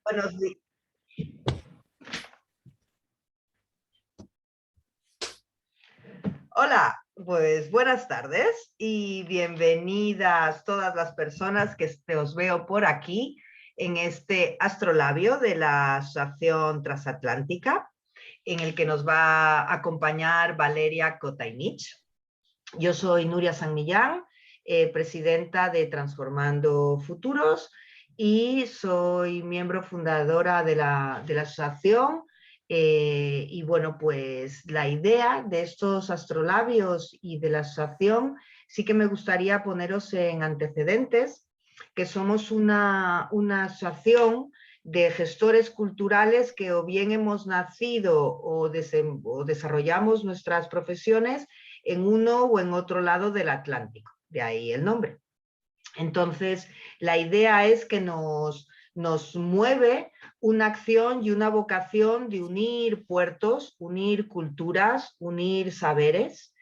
Buenos días. Hola, pues buenas tardes y bienvenidas todas las personas que os veo por aquí en este astrolabio de la Asociación Transatlántica, en el que nos va a acompañar Valeria Kotainich. Yo soy Nuria San Millán, presidenta de Transformando Futuros, y soy miembro fundadora de la asociación. Y bueno, pues la idea de estos astrolabios y de la asociación, sí que me gustaría poneros en antecedentes, que somos una asociación de gestores culturales que o bien hemos nacido o desarrollamos nuestras profesiones en uno o en otro lado del Atlántico, de ahí el nombre. Entonces, la idea es que nos mueve una acción y una vocación de unir puertos, unir culturas, unir saberes,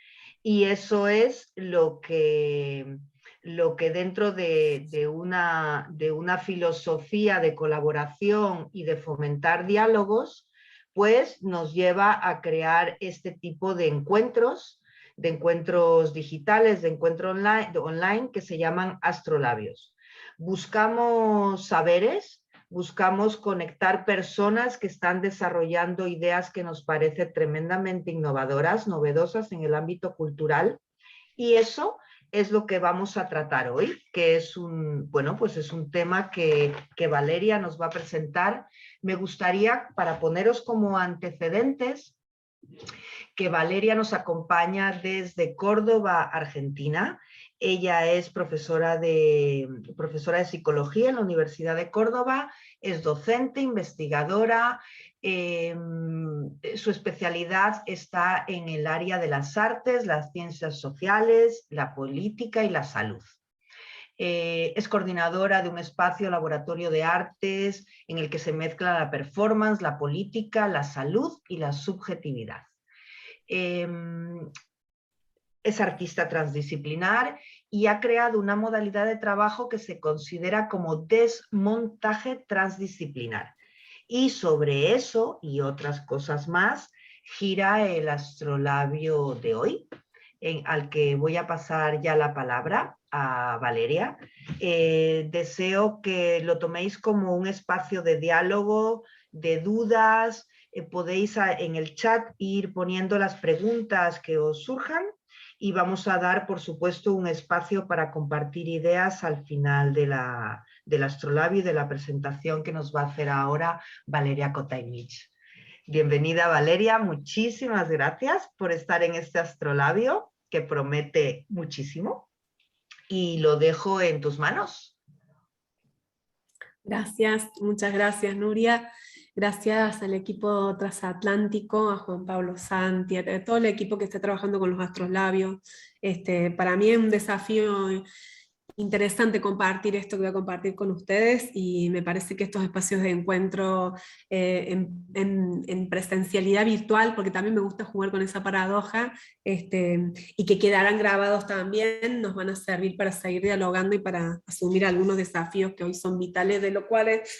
y eso es lo que dentro de una filosofía de colaboración y de fomentar diálogos, pues nos lleva a crear este tipo de encuentros digitales, de encuentros online que se llaman astrolabios. Buscamos saberes, buscamos conectar personas que están desarrollando ideas que nos parecen tremendamente innovadoras, novedosas en el ámbito cultural, y eso es lo que vamos a tratar hoy, que es pues es un tema que Valeria nos va a presentar. Me gustaría, para poneros como antecedentes, que Valeria nos acompaña desde Córdoba, Argentina. Ella es profesora de psicología en la Universidad de Córdoba, es docente, investigadora. Su especialidad está en el área de las artes, las ciencias sociales, la política y la salud. Es coordinadora de un espacio laboratorio de artes en el que se mezcla la performance, la política, la salud y la subjetividad. Es artista transdisciplinar y ha creado una modalidad de trabajo que se considera como desmontaje transdisciplinar. Y sobre eso y otras cosas más gira el astrolabio de hoy, al que voy a pasar ya la palabra a Valeria. Deseo que lo toméis como un espacio de diálogo, de dudas. Podéis en el chat ir poniendo las preguntas que os surjan, y vamos a dar, por supuesto, un espacio para compartir ideas al final del astrolabio y de la presentación que nos va a hacer ahora Valeria Kotainich. Bienvenida, Valeria, muchísimas gracias por estar en este astrolabio que promete muchísimo, y lo dejo en tus manos. Gracias, muchas gracias, Nuria. Gracias al equipo transatlántico, a Juan Pablo Santi, a todo el equipo que está trabajando con los astrolabios. Para mí es un desafío interesante compartir esto que voy a compartir con ustedes, y me parece que estos espacios de encuentro en presencialidad virtual, porque también me gusta jugar con esa paradoja, y que quedarán grabados también, nos van a servir para seguir dialogando y para asumir algunos desafíos que hoy son vitales, de los cuales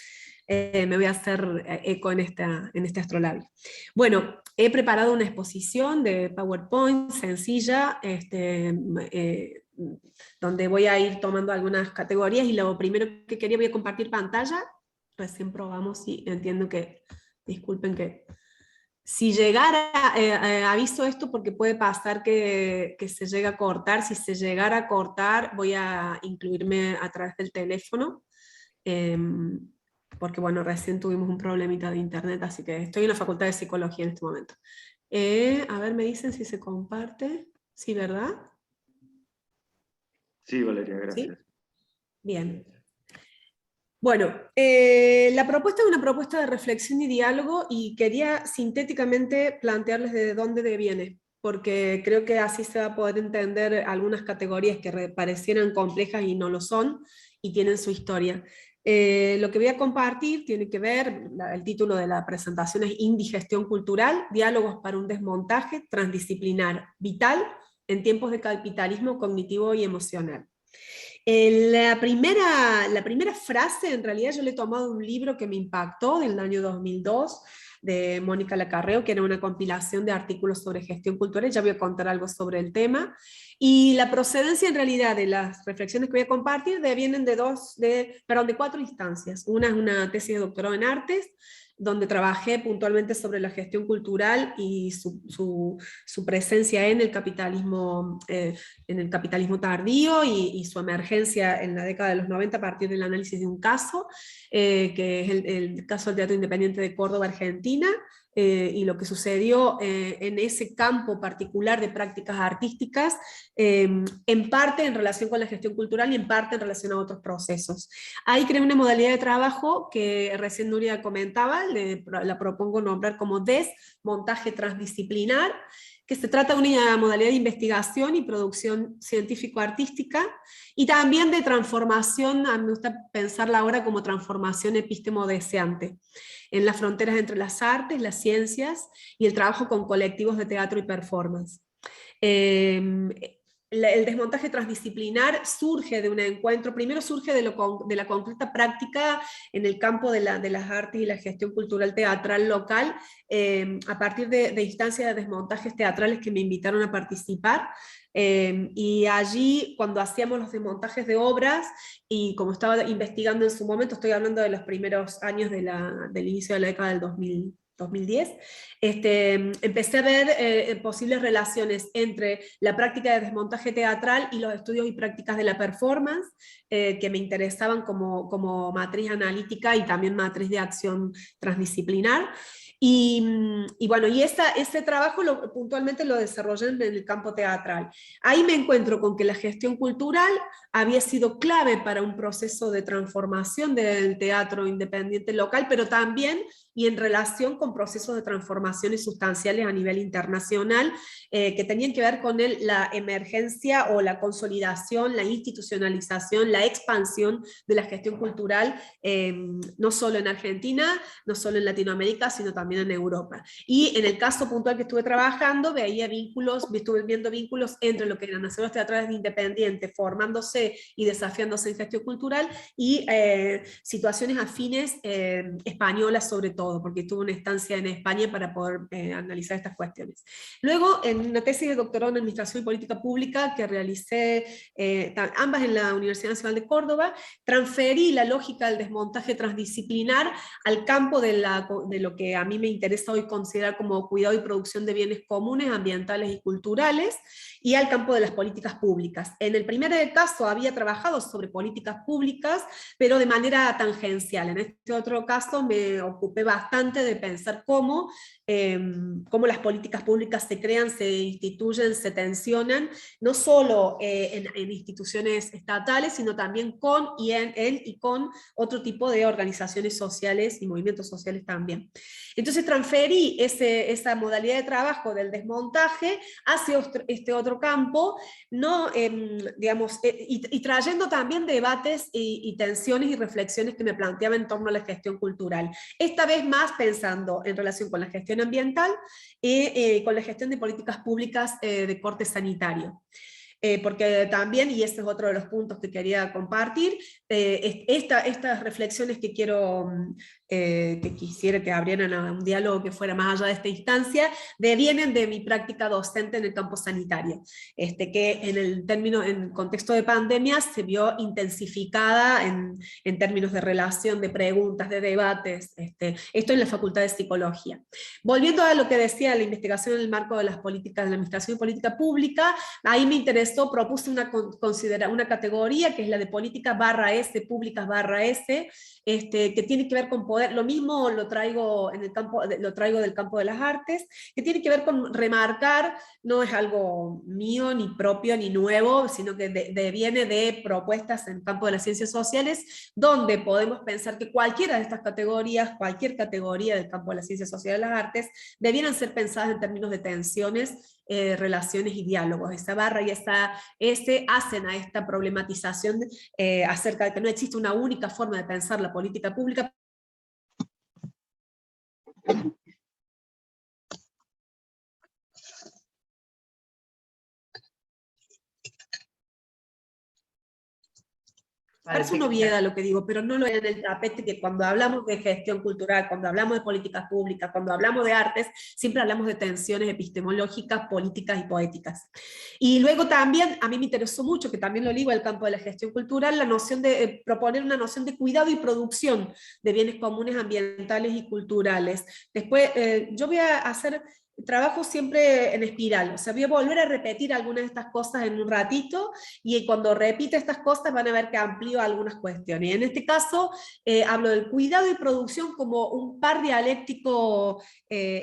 me voy a hacer eco en este astrolabio. Bueno, he preparado una exposición de PowerPoint sencilla, donde voy a ir tomando algunas categorías, y lo primero que quería, voy a compartir pantalla. Recién probamos y entiendo que, disculpen que si llegara, aviso esto porque puede pasar que se llegue a cortar. Si se llegara a cortar, voy a incluirme a través del teléfono, porque bueno, recién tuvimos un problemita de internet, así que estoy en la Facultad de Psicología en este momento. A ver, me dicen si se comparte. Sí, ¿verdad? Sí, Valeria, gracias. ¿Sí? Bien. Bueno, la propuesta es una propuesta de reflexión y diálogo, y quería sintéticamente plantearles de dónde viene, porque creo que así se va a poder entender algunas categorías que parecieran complejas y no lo son, y tienen su historia. Lo que voy a compartir tiene que ver, el título de la presentación es Indigestión cultural, diálogos para un desmontaje transdisciplinar, vital en tiempos de capitalismo cognitivo y emocional. La primera frase, en realidad yo le he tomado de un libro que me impactó del año 2002, de Mónica Lacarreo, que era una compilación de artículos sobre gestión cultural, ya voy a contar algo sobre el tema, y la procedencia en realidad de las reflexiones que voy a compartir vienen de cuatro instancias. Una es una tesis de doctorado en artes, donde trabajé puntualmente sobre la gestión cultural y su presencia en el capitalismo tardío y su emergencia en la década de los 90 a partir del análisis de un caso, que es el caso del Teatro Independiente de Córdoba, Argentina, y lo que sucedió en ese campo particular de prácticas artísticas, en parte en relación con la gestión cultural y en parte en relación a otros procesos. Ahí creé una modalidad de trabajo que recién Nuria comentaba, la propongo nombrar como desmontaje transdisciplinar, que se trata de una modalidad de investigación y producción científico-artística, y también de transformación, a mí me gusta pensarla ahora como transformación epistemo-deseante, en las fronteras entre las artes, las ciencias y el trabajo con colectivos de teatro y performance. El desmontaje transdisciplinar surge de un encuentro, primero surge de la concreta práctica en el campo de las artes y la gestión cultural teatral local, a partir de instancias de desmontajes teatrales que me invitaron a participar, y allí cuando hacíamos los desmontajes de obras, y como estaba investigando en su momento, estoy hablando de los primeros años del inicio de la década del 2010, empecé a ver posibles relaciones entre la práctica de desmontaje teatral y los estudios y prácticas de la performance, que me interesaban como matriz analítica y también matriz de acción transdisciplinar. Y bueno, ese trabajo puntualmente lo desarrollé en el campo teatral. Ahí me encuentro con que la gestión cultural había sido clave para un proceso de transformación del teatro independiente local, pero también y en relación con procesos de transformaciones sustanciales a nivel internacional, que tenían que ver con la emergencia o la consolidación, la institucionalización, la expansión de la gestión cultural, no solo en Argentina, no solo en Latinoamérica, sino también en Europa. Y en el caso puntual que estuve trabajando, estuve viendo vínculos entre lo que eran naciones teatrales independientes, formándose y desafiándose en gestión cultural, y situaciones afines españolas sobre todo, porque tuve una estancia en España para poder analizar estas cuestiones. Luego, en una tesis de doctorado en Administración y Política Pública que realicé ambas en la Universidad Nacional de Córdoba, transferí la lógica del desmontaje transdisciplinar al campo de lo que a mí me interesa hoy considerar como cuidado y producción de bienes comunes, ambientales y culturales, y al campo de las políticas públicas. En el primer caso había trabajado sobre políticas públicas, pero de manera tangencial. En este otro caso me ocupé bastante de pensar cómo las políticas públicas se crean, se instituyen, se tensionan, no solo en instituciones estatales, sino también con y con otro tipo de organizaciones sociales y movimientos sociales también. Entonces transferí esa modalidad de trabajo del desmontaje hacia este otro campo, no, digamos, y trayendo también debates y tensiones y reflexiones que me planteaba en torno a la gestión cultural. Esta vez más pensando en relación con la gestión ambiental y con la gestión de políticas públicas de corte sanitario. Porque también, y este es otro de los puntos que quería compartir, estas reflexiones que que quisiera que abrieran a un diálogo que fuera más allá de esta instancia, devienen de mi práctica docente en el campo sanitario, que en contexto de pandemia se vio intensificada en términos de relación, de preguntas, de debates, esto en la Facultad de Psicología. Volviendo a lo que decía la investigación en el marco de las políticas de la Administración y Política Pública, ahí me interesó, propuse una categoría que es la de política /S, públicas /S, que tiene que ver con poder, lo mismo lo traigo del campo de las artes, que tiene que ver con remarcar, no es algo mío, ni propio, ni nuevo, sino que viene de propuestas en el campo de las ciencias sociales, donde podemos pensar que cualquiera de estas categorías, cualquier categoría del campo de las ciencias sociales y las artes, debieran ser pensadas en términos de tensiones, relaciones y diálogos. Esa barra y esa S hacen a esta problematización acerca de que no existe una única forma de pensar la política pública. Parece una obviedad lo que digo, pero no lo es en el tapete, que cuando hablamos de gestión cultural, cuando hablamos de políticas públicas, cuando hablamos de artes, siempre hablamos de tensiones epistemológicas, políticas y poéticas. Y luego también, a mí me interesó mucho, que también lo ligo al campo de la gestión cultural, la noción de proponer una noción de cuidado y producción de bienes comunes ambientales y culturales. Después, yo voy a hacer... Trabajo siempre en espiral, o sea, voy a volver a repetir algunas de estas cosas en un ratito, y cuando repite estas cosas van a ver que amplío algunas cuestiones. Y en este caso hablo del cuidado y producción como un par dialéctico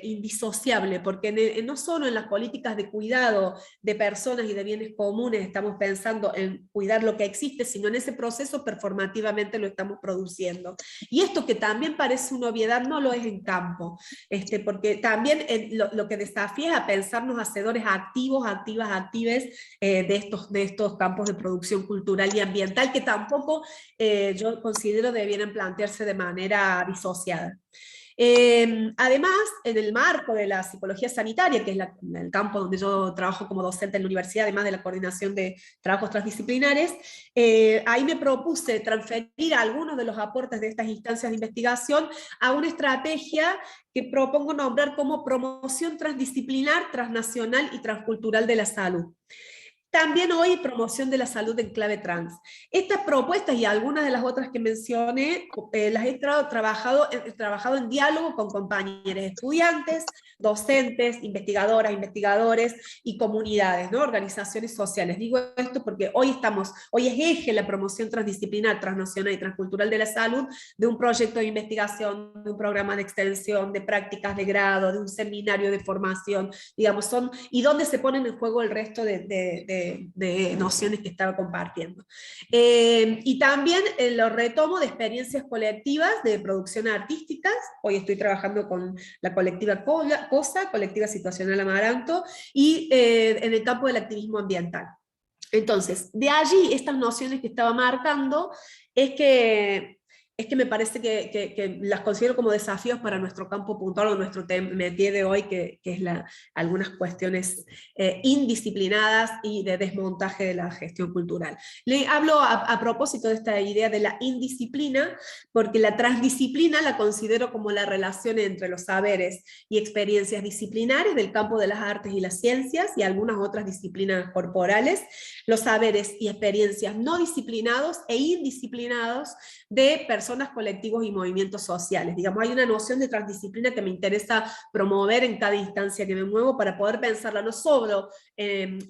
indisociable, porque no solo en las políticas de cuidado de personas y de bienes comunes estamos pensando en cuidar lo que existe, sino en ese proceso performativamente lo estamos produciendo. Y esto, que también parece una obviedad, no lo es en campo, porque también lo que desafía es a pensarnos hacedores activos, activas, actives de estos campos de producción cultural y ambiental, que tampoco yo considero debieran plantearse de manera disociada. Además, en el marco de la psicología sanitaria, que es el campo donde yo trabajo como docente en la universidad, además de la coordinación de trabajos transdisciplinares, ahí me propuse transferir algunos de los aportes de estas instancias de investigación a una estrategia que propongo nombrar como promoción transdisciplinar, transnacional y transcultural de la salud. También hoy promoción de la salud en clave trans. Estas propuestas y algunas de las otras que mencioné las he trabajado en diálogo con compañeros estudiantes, docentes, investigadoras, investigadores y comunidades, ¿no? Organizaciones sociales. Digo esto porque hoy es eje la promoción transdisciplinar, transnacional y transcultural de la salud de un proyecto de investigación, de un programa de extensión, de prácticas de grado, de un seminario de formación, digamos, y donde se ponen en juego el resto de nociones que estaba compartiendo. Y también lo retomo de experiencias colectivas de producción artísticas. Hoy estoy trabajando con la colectiva COSA, Colectiva Situacional Amaranto, y en el campo del activismo ambiental. Entonces, de allí estas nociones que estaba marcando es que me parece que las considero como desafíos para nuestro campo puntual o nuestro métier de hoy, que es algunas cuestiones indisciplinadas y de desmontaje de la gestión cultural. Le hablo a propósito de esta idea de la indisciplina, porque la transdisciplina la considero como la relación entre los saberes y experiencias disciplinares del campo de las artes y las ciencias y algunas otras disciplinas corporales, los saberes y experiencias no disciplinados e indisciplinados de personas, colectivos y movimientos sociales. Digamos, hay una noción de transdisciplina que me interesa promover en cada instancia que me muevo para poder pensarla no solo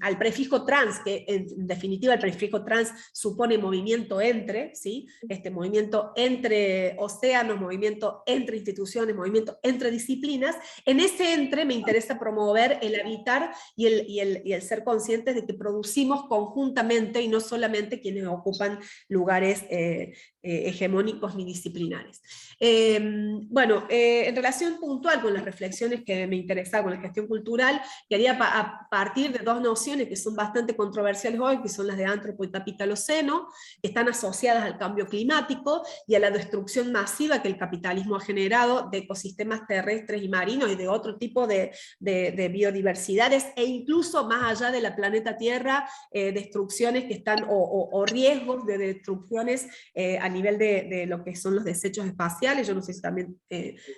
al prefijo trans, que en definitiva el prefijo trans supone movimiento entre, ¿sí? Movimiento entre océanos, movimiento entre instituciones, movimiento entre disciplinas. En ese entre me interesa promover el habitar y el ser conscientes de que producimos conjuntamente y no solamente quienes ocupan lugares hegemónicos ni disciplinares. En relación puntual con las reflexiones que me interesaban con la gestión cultural, quería partir de dos nociones que son bastante controversiales hoy, que son las de antropo y capitaloceno, que están asociadas al cambio climático y a la destrucción masiva que el capitalismo ha generado de ecosistemas terrestres y marinos y de otro tipo de biodiversidades, e incluso más allá de la planeta Tierra, destrucciones que están, o riesgos de destrucciones a nivel de lo que son los desechos espaciales. Yo no sé si también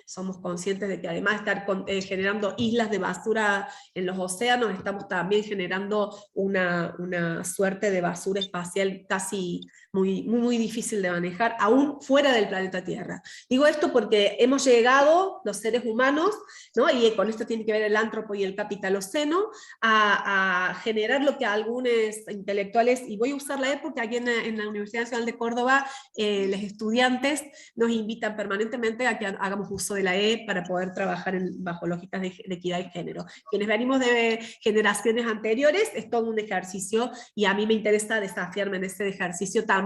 somos conscientes de que además de estar generando islas de basura en los océanos, estamos también generando una suerte de basura espacial casi muy, muy, muy difícil de manejar, aún fuera del planeta Tierra. Digo esto porque hemos llegado, los seres humanos, ¿no? Y con esto tiene que ver el antropo y el capitaloceno, a generar lo que algunos intelectuales, y voy a usar la época aquí en la Universidad Nacional de Córdoba, los estudiantes nos invitan permanentemente a que hagamos uso de la E para poder trabajar bajo lógicas de equidad de género. Quienes venimos de generaciones anteriores, es todo un ejercicio, y a mí me interesa desafiarme en ese ejercicio también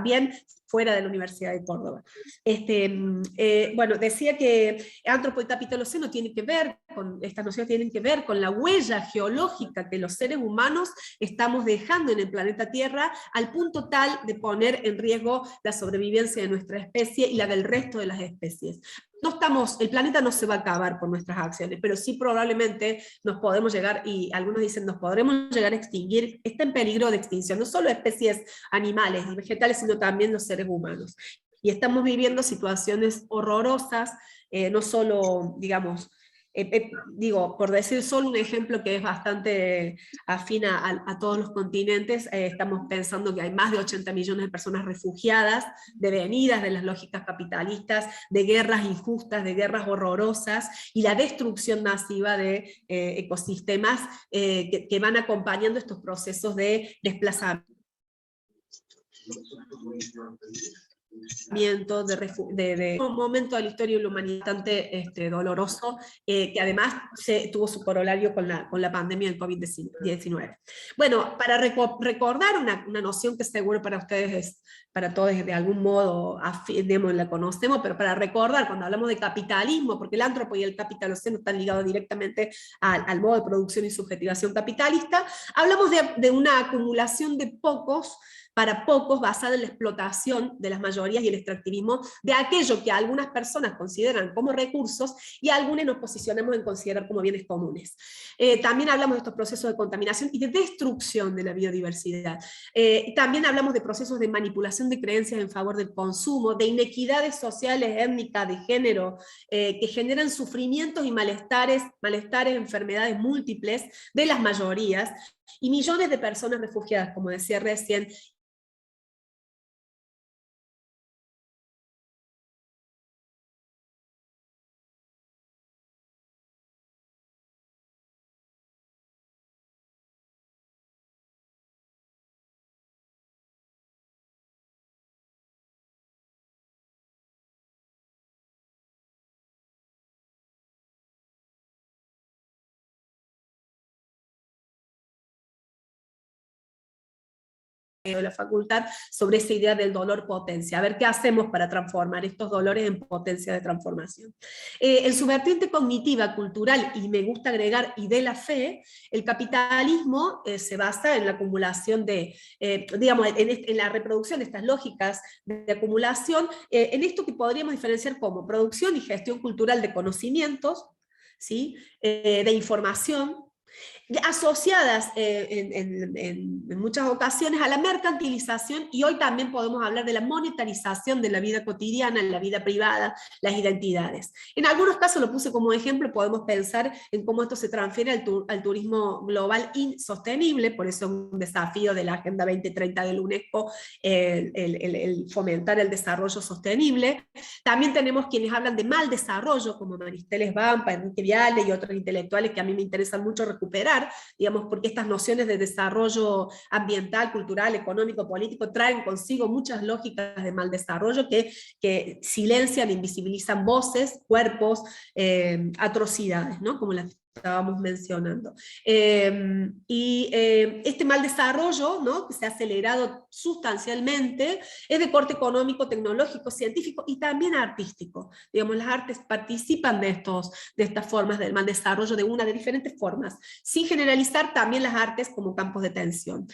fuera de la Universidad de Córdoba. Decía que antropo y capitaloceno tiene que ver con, estas nociones tienen que ver con la huella geológica que los seres humanos estamos dejando en el planeta Tierra, al punto tal de poner en riesgo la sobrevivencia supervivencia de nuestra especie y la del resto de las especies. El planeta no se va a acabar por nuestras acciones, pero sí probablemente nos podemos llegar, y algunos dicen nos podremos llegar a extinguir, está en peligro de extinción, no solo especies animales y vegetales, sino también los seres humanos. Y estamos viviendo situaciones horrorosas, no solo, digamos, digo, por decir solo un ejemplo que es bastante afín a todos los continentes, estamos pensando que hay más de 80 millones de personas refugiadas, devenidas de las lógicas capitalistas, de guerras injustas, de guerras horrorosas, y la destrucción masiva de ecosistemas que van acompañando estos procesos de desplazamiento, de un momento de la historia de la humanidad bastante doloroso, que además tuvo su corolario con la pandemia del COVID-19. Bueno, para recordar una noción que seguro para ustedes, para todos de algún modo la conocemos, pero para recordar, cuando hablamos de capitalismo, porque el antropo y el capitaloceno están ligados directamente al modo de producción y subjetivación capitalista, hablamos de una acumulación de pocos para pocos, basada en la explotación de las mayorías y el extractivismo de aquello que algunas personas consideran como recursos y algunos nos posicionamos en considerar como bienes comunes. También hablamos de estos procesos de contaminación y de destrucción de la biodiversidad. También hablamos de procesos de manipulación de creencias en favor del consumo, de inequidades sociales, étnicas, de género, que generan sufrimientos y malestares, enfermedades múltiples de las mayorías, y millones de personas refugiadas, como decía recién, de la facultad sobre esa idea del dolor potencia, a ver qué hacemos para transformar estos dolores en potencia de transformación. En su vertiente cognitiva, cultural, y me gusta agregar, y de la fe, el capitalismo se basa en la acumulación de, digamos, en la reproducción de estas lógicas de acumulación, en esto que podríamos diferenciar como producción y gestión cultural de conocimientos, ¿sí? De información, asociadas en muchas ocasiones a la mercantilización, y hoy también podemos hablar de la monetarización de la vida cotidiana, la vida privada, las identidades. En algunos casos, lo puse como ejemplo, podemos pensar en cómo esto se transfiere al turismo global insostenible, por eso es un desafío de la Agenda 2030 del UNESCO, el fomentar el desarrollo sostenible. También tenemos quienes hablan de mal desarrollo, como Maristeles Vampa, Enrique Viale y otros intelectuales que a mí me interesan mucho recuperar, digamos, porque estas nociones de desarrollo ambiental, cultural, económico, político traen consigo muchas lógicas de mal desarrollo que silencian, invisibilizan voces, cuerpos, atrocidades, ¿no? Como las estábamos mencionando. Este mal desarrollo, ¿no?, que se ha acelerado sustancialmente, es de corte económico, tecnológico, científico y también artístico. Digamos, las artes participan de estas formas del mal desarrollo de diferentes formas, sin generalizar también las artes como campos de tensión.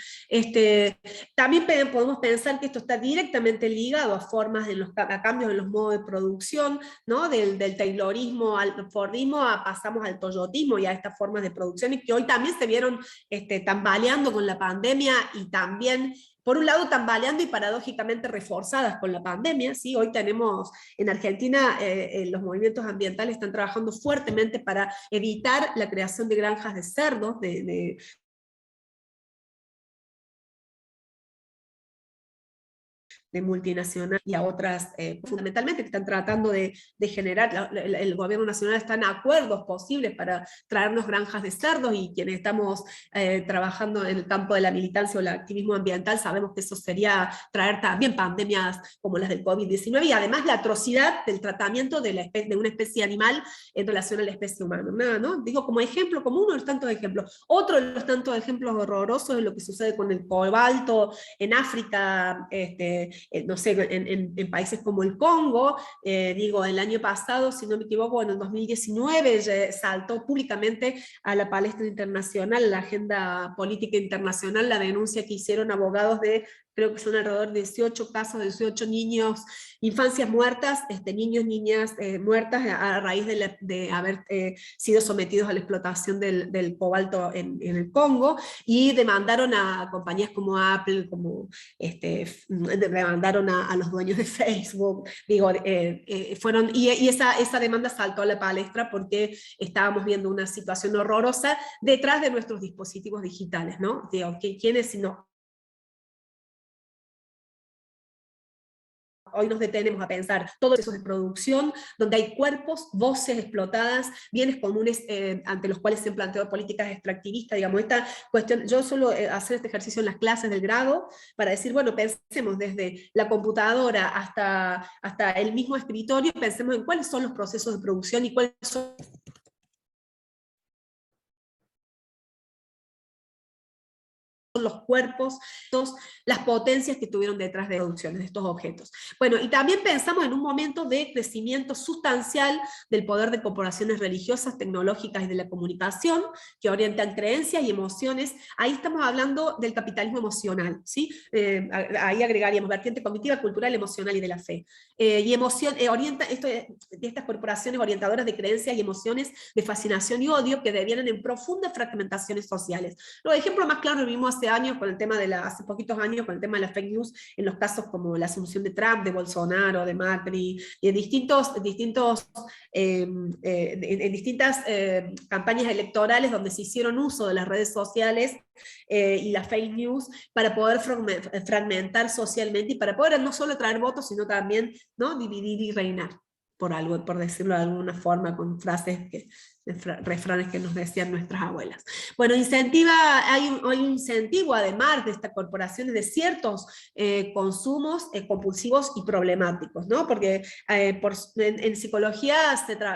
También podemos pensar que esto está directamente ligado a formas a cambios en los modos de producción, ¿no?, del taylorismo al fordismo, pasamos al toyotismo y a estas formas de producción, y que hoy también se vieron tambaleando con la pandemia, y también, por un lado, tambaleando y paradójicamente reforzadas con la pandemia, ¿sí? Hoy tenemos en Argentina, los movimientos ambientales están trabajando fuertemente para evitar la creación de granjas de cerdos, de multinacional, y a otras fundamentalmente que están tratando de generar, el gobierno nacional está en acuerdos posibles para traernos granjas de cerdos, y quienes estamos trabajando en el campo de la militancia o el activismo ambiental sabemos que eso sería traer también pandemias como las del COVID-19, y además la atrocidad del tratamiento de una especie animal en relación a la especie humana, ¿no? Digo como ejemplo, como uno de los tantos ejemplos. Otro de los tantos ejemplos horrorosos es lo que sucede con el cobalto en África, no sé, en países como el Congo. Digo, el año pasado, si no me equivoco, en el 2019, saltó públicamente a la palestra internacional, la agenda política internacional, la denuncia que hicieron abogados de creo que son alrededor de 18 casos, 18 niños, infancias muertas, niños, niñas muertas a raíz de haber sido sometidos a la explotación del cobalto en el Congo, y demandaron a compañías como Apple, como demandaron a los dueños de Facebook, digo, y esa demanda saltó a la palestra porque estábamos viendo una situación horrorosa detrás de nuestros dispositivos digitales, ¿no? Digo, ¿quiénes si no? Hoy nos detenemos a pensar todos esos de producción, donde hay cuerpos, voces explotadas, bienes comunes ante los cuales se han planteado políticas extractivistas, digamos, esta cuestión, yo suelo hacer este ejercicio en las clases del grado, para decir, bueno, pensemos desde la computadora hasta el mismo escritorio, pensemos en cuáles son los procesos de producción y cuáles son los cuerpos, las potencias que tuvieron detrás de producciones de estos objetos. Bueno, y también pensamos en un momento de crecimiento sustancial del poder de corporaciones religiosas, tecnológicas y de la comunicación, que orientan creencias y emociones. Ahí estamos hablando del capitalismo emocional, ¿sí? Ahí agregaríamos vertiente cognitiva, cultural, emocional y de la fe. Y orienta de estas corporaciones orientadoras de creencias y emociones de fascinación y odio que devienen en profundas fragmentaciones sociales. Los ejemplos más claros lo vimos hace años con el tema hace poquitos años con el tema de las fake news, en los casos como la asunción de Trump, de Bolsonaro, de Macri, y en distintas campañas electorales donde se hicieron uso de las redes sociales y las fake news para poder fragmentar socialmente y para poder no solo traer votos, sino también, ¿no?, dividir y reinar, por decirlo de alguna forma, con refranes que nos decían nuestras abuelas. Bueno, hay un incentivo además de estas corporaciones de ciertos consumos compulsivos y problemáticos, ¿no? Porque en psicología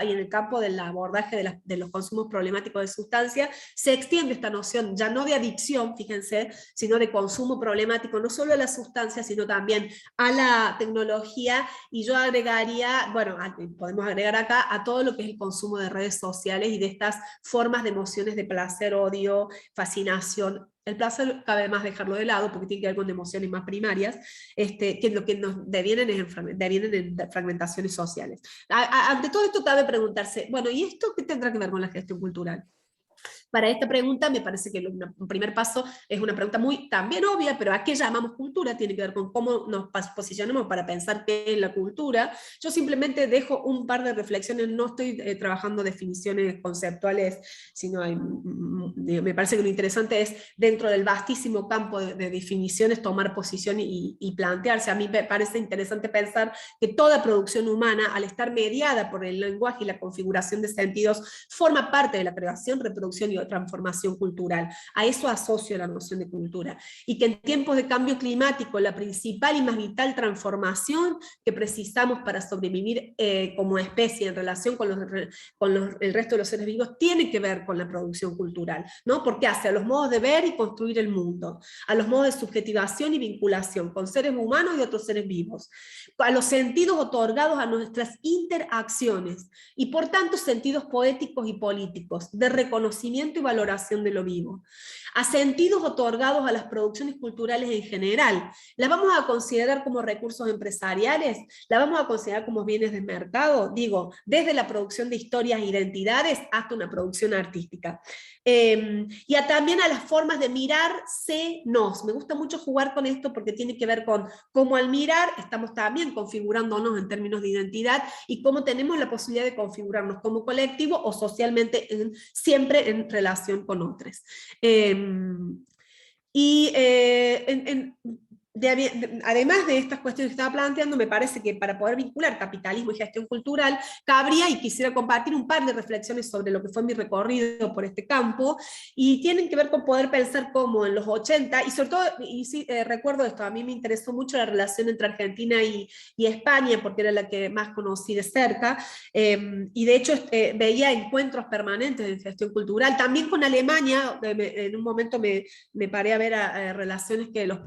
y en el campo del abordaje de los consumos problemáticos de sustancias se extiende esta noción ya no de adicción, fíjense, sino de consumo problemático, no solo a la sustancia, sino también a la tecnología, y yo agregaría, bueno, podemos agregar acá a todo lo que es el consumo de redes sociales y de estas formas de emociones de placer, odio, fascinación. El placer cabe más dejarlo de lado porque tiene que ver con emociones más primarias, que lo que nos devienen en fragmentaciones sociales. Ante todo esto cabe preguntarse, bueno, ¿y esto qué tendrá que ver con la gestión cultural? Para esta pregunta me parece que un primer paso es una pregunta también obvia, pero ¿a qué llamamos cultura? Tiene que ver con cómo nos posicionamos para pensar qué es la cultura. Yo simplemente dejo un par de reflexiones, no estoy trabajando definiciones conceptuales, sino me parece que lo interesante es, dentro del vastísimo campo de definiciones, tomar posición y plantearse. A mí me parece interesante pensar que toda producción humana, al estar mediada por el lenguaje y la configuración de sentidos, forma parte de la creación, reproducción y transformación cultural. A eso asocio la noción de cultura. Y que en tiempos de cambio climático, la principal y más vital transformación que precisamos para sobrevivir como especie en relación con el resto de los seres vivos tiene que ver con la producción cultural, ¿no? Porque hace a los modos de ver y construir el mundo, a los modos de subjetivación y vinculación con seres humanos y otros seres vivos, a los sentidos otorgados a nuestras interacciones, y por tanto sentidos poéticos y políticos, de reconocimiento y valoración de lo vivo, a sentidos otorgados a las producciones culturales en general. ¿Las vamos a considerar como recursos empresariales? ¿La vamos a considerar como bienes de mercado? Digo, desde la producción de historias e identidades hasta una producción artística. Y también a las formas de mirarse-nos. Me gusta mucho jugar con esto porque tiene que ver con cómo al mirar estamos también configurándonos en términos de identidad y cómo tenemos la posibilidad de configurarnos como colectivo o socialmente siempre en relación con otros. Además de estas cuestiones que estaba planteando, me parece que para poder vincular capitalismo y gestión cultural, cabría, y quisiera compartir un par de reflexiones sobre lo que fue mi recorrido por este campo, y tienen que ver con poder pensar cómo en los 80, y sobre todo, recuerdo esto, a mí me interesó mucho la relación entre Argentina y España, porque era la que más conocí de cerca, y de hecho veía encuentros permanentes de gestión cultural, también con Alemania. En un momento me paré a ver relaciones que los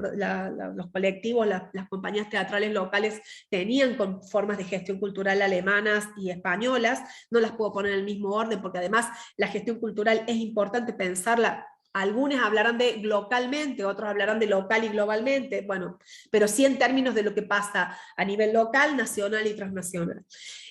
colectivos, las compañías teatrales locales tenían con formas de gestión cultural alemanas y españolas. No las puedo poner en el mismo orden porque además la gestión cultural es importante pensarla algunos hablarán de localmente, otros hablarán de local y globalmente, bueno, pero sí en términos de lo que pasa a nivel local, nacional y transnacional.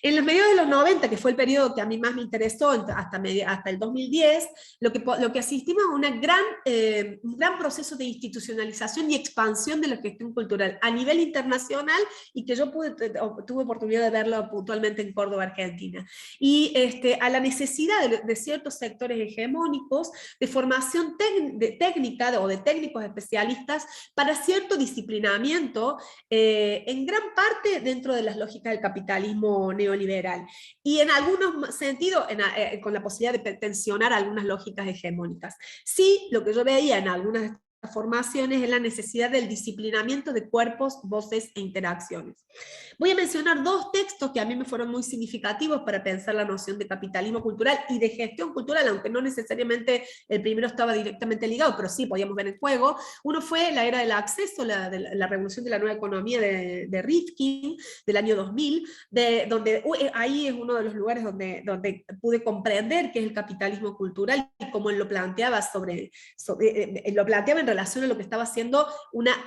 En los mediados de los 90, que fue el periodo que a mí más me interesó, hasta el 2010, lo que asistimos a un gran proceso de institucionalización y expansión de la gestión cultural a nivel internacional, y que yo tuve oportunidad de verlo puntualmente en Córdoba, Argentina. Y a la necesidad de ciertos sectores hegemónicos de formación técnica o de técnicos especialistas para cierto disciplinamiento, en gran parte dentro de las lógicas del capitalismo neoliberal, y en algunos sentidos con la posibilidad de tensionar algunas lógicas hegemónicas. Sí, lo que yo veía en algunas de estas formaciones es la necesidad del disciplinamiento de cuerpos, voces e interacciones. Voy a mencionar dos textos que a mí me fueron muy significativos para pensar la noción de capitalismo cultural y de gestión cultural, aunque no necesariamente el primero estaba directamente ligado, pero sí podíamos ver el juego. Uno fue La Era del Acceso, la revolución de la nueva economía de Rifkin, del año 2000, donde ahí es uno de los lugares donde pude comprender qué es el capitalismo cultural y cómo él lo planteaba, lo planteaba en relación a lo que estaba haciendo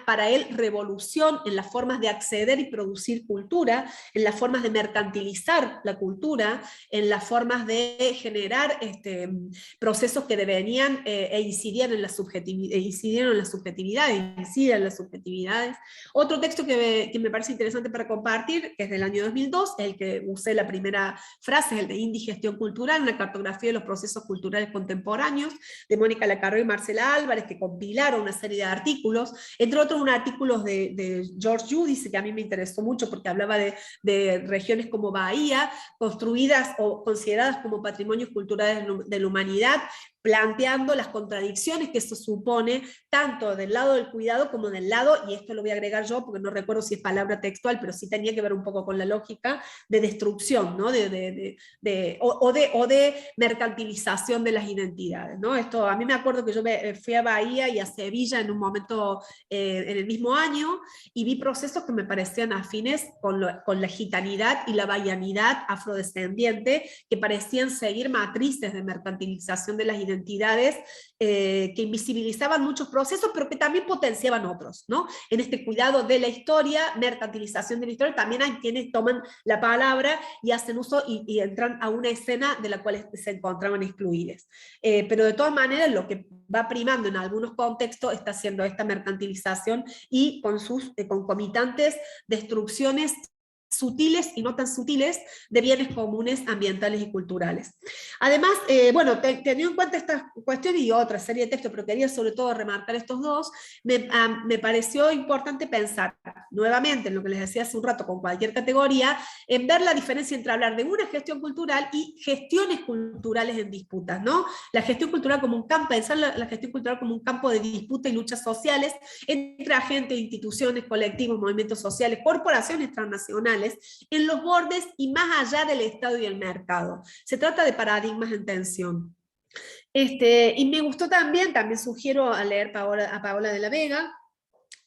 para él, revolución en las formas de acceder y producir cultura, en las formas de mercantilizar la cultura, en las formas de generar procesos que devenían inciden en la subjetividades. Otro texto que me parece interesante para compartir, que es del año 2002, el que usé la primera frase, es el de Indigestión Cultural, una cartografía de los procesos culturales contemporáneos, de Mónica Lacarró y Marcela Álvarez, que compilaron una serie de artículos, entre otros un artículo de George Giudice, que a mí me interesó mucho porque hablaba de regiones como Bahía, construidas o consideradas como patrimonios culturales de la humanidad, planteando las contradicciones que eso supone, tanto del lado del cuidado como del lado, y esto lo voy a agregar yo porque no recuerdo si es palabra textual, pero sí tenía que ver un poco con la lógica de destrucción, ¿no? de mercantilización de las identidades, ¿no? Esto, a mí me acuerdo que yo fui a Bahía y a Sevilla en un momento en el mismo año, y vi procesos que me parecían afines con la gitanidad y la bahianidad afrodescendiente, que parecían seguir matrices de mercantilización de las identidades, que invisibilizaban muchos procesos, pero que también potenciaban otros, ¿no? En este cuidado de la historia, mercantilización de la historia, también hay quienes toman la palabra y hacen uso y entran a una escena de la cual se encontraban excluidas. Pero de todas maneras, lo que va primando en algunos contextos está siendo esta mercantilización y con sus concomitantes destrucciones sutiles y no tan sutiles de bienes comunes ambientales y culturales. Además, bueno, teniendo en cuenta esta cuestión y otra serie de textos, pero quería sobre todo remarcar estos dos, me pareció importante pensar nuevamente en lo que les decía hace un rato con cualquier categoría, en ver la diferencia entre hablar de una gestión cultural y gestiones culturales en disputas, ¿no? La gestión cultural como un campo, pensar la gestión cultural como un campo de disputa y luchas sociales entre agentes, instituciones, colectivos, movimientos sociales, corporaciones transnacionales, en los bordes y más allá del Estado y el mercado. Se trata de paradigmas en tensión. Y me gustó también sugiero a leer a Paola de la Vega.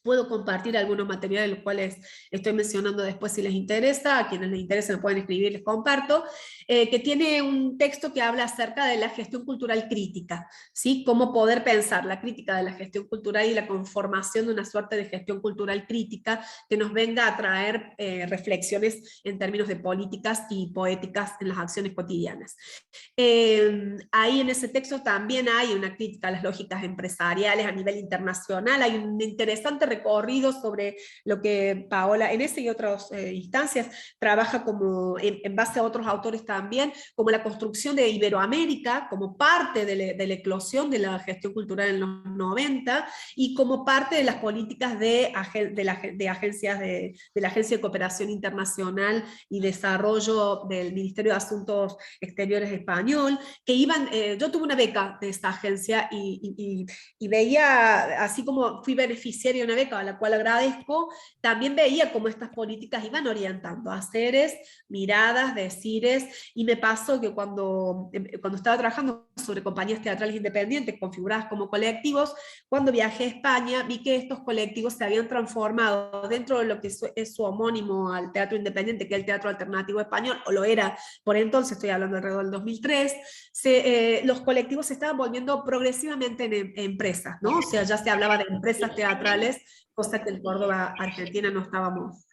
Puedo compartir algunos materiales, los cuales estoy mencionando después si les interesa, a quienes les interesa me pueden escribir, les comparto, que tiene un texto que habla acerca de la gestión cultural crítica, ¿sí? Cómo poder pensar la crítica de la gestión cultural y la conformación de una suerte de gestión cultural crítica que nos venga a traer reflexiones en términos de políticas y poéticas en las acciones cotidianas. Ahí en ese texto también hay una crítica a las lógicas empresariales a nivel internacional, hay un interesante recorrido sobre lo que Paola en ese y otras instancias trabaja como en base a otros autores también, como la construcción de Iberoamérica como parte de la eclosión de la gestión cultural en los 90 y como parte de las políticas de agencias de la Agencia de Cooperación Internacional y Desarrollo del Ministerio de Asuntos Exteriores español, que iban, yo tuve una beca de esta agencia y veía, así como fui beneficiaria de una beca, beca, a la cual agradezco, también veía cómo estas políticas iban orientando haceres, miradas, decires, y me pasó que cuando estaba trabajando sobre compañías teatrales independientes configuradas como colectivos, cuando viajé a España vi que estos colectivos se habían transformado dentro de lo que es su homónimo al teatro independiente, que es el teatro alternativo español, o lo era por entonces, estoy hablando alrededor del 2003, los colectivos se estaban volviendo progresivamente en empresas, ¿no? O sea, ya se hablaba de empresas teatrales, cosa que en Córdoba, Argentina, no estábamos.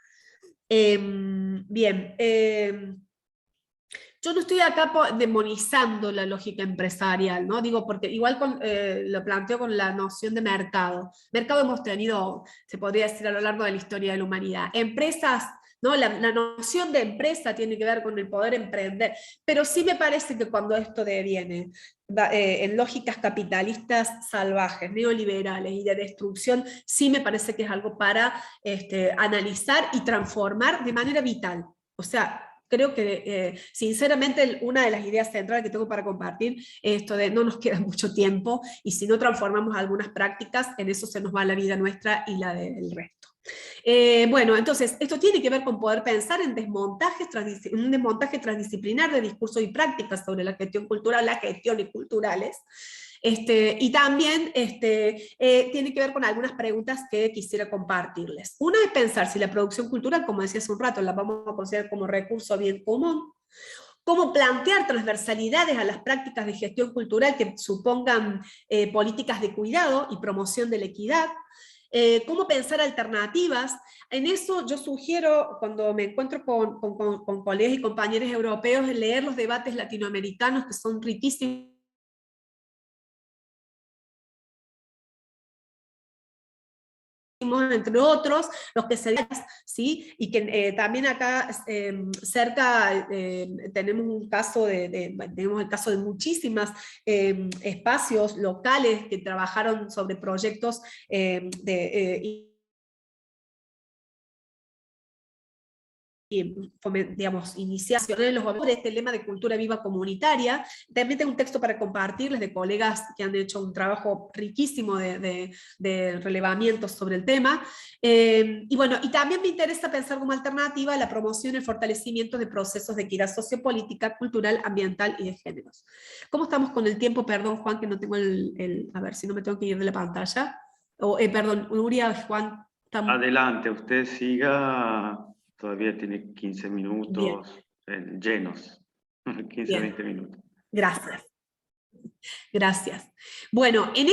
Bien, yo no estoy acá demonizando la lógica empresarial, ¿no? Digo, porque igual lo planteo con la noción de mercado. Mercado hemos tenido, se podría decir, a lo largo de la historia de la humanidad. Empresas, ¿no? La noción de empresa tiene que ver con el poder emprender, pero sí me parece que cuando esto deviene en lógicas capitalistas salvajes, neoliberales y de destrucción, sí me parece que es algo para analizar y transformar de manera vital. O sea, creo que, sinceramente, una de las ideas centrales que tengo para compartir es esto de no nos queda mucho tiempo y si no transformamos algunas prácticas, en eso se nos va la vida nuestra y la del resto. Bueno, entonces, esto tiene que ver con poder pensar en un desmontaje transdisciplinar de discursos y prácticas sobre la gestión cultural, las gestiones culturales. Y también tiene que ver con algunas preguntas que quisiera compartirles. Una es pensar si la producción cultural, como decía hace un rato, la vamos a considerar como recurso bien común, cómo plantear transversalidades a las prácticas de gestión cultural que supongan políticas de cuidado y promoción de la equidad, cómo pensar alternativas. En eso yo sugiero, cuando me encuentro con colegas y compañeros europeos, leer los debates latinoamericanos que son riquísimos, entre otros, los que se ¿sí? Y que también acá cerca tenemos un caso tenemos el caso de muchísimas espacios locales que trabajaron sobre proyectos digamos, iniciaciones de los gobiernos de este lema de cultura viva comunitaria. También tengo un texto para compartirles de colegas que han hecho un trabajo riquísimo de relevamiento sobre el tema. Y bueno, y también me interesa pensar como alternativa la promoción y el fortalecimiento de procesos de equidad sociopolítica, cultural, ambiental y de géneros. ¿Cómo estamos con el tiempo? Perdón, Juan, que no tengo a ver si no me tengo que ir de la pantalla. Perdón, Nuria, Juan. Adelante, usted siga. Todavía tiene 15 Bien. minutos llenos. 15, Bien. 20 minutos. Gracias. Gracias. Bueno, en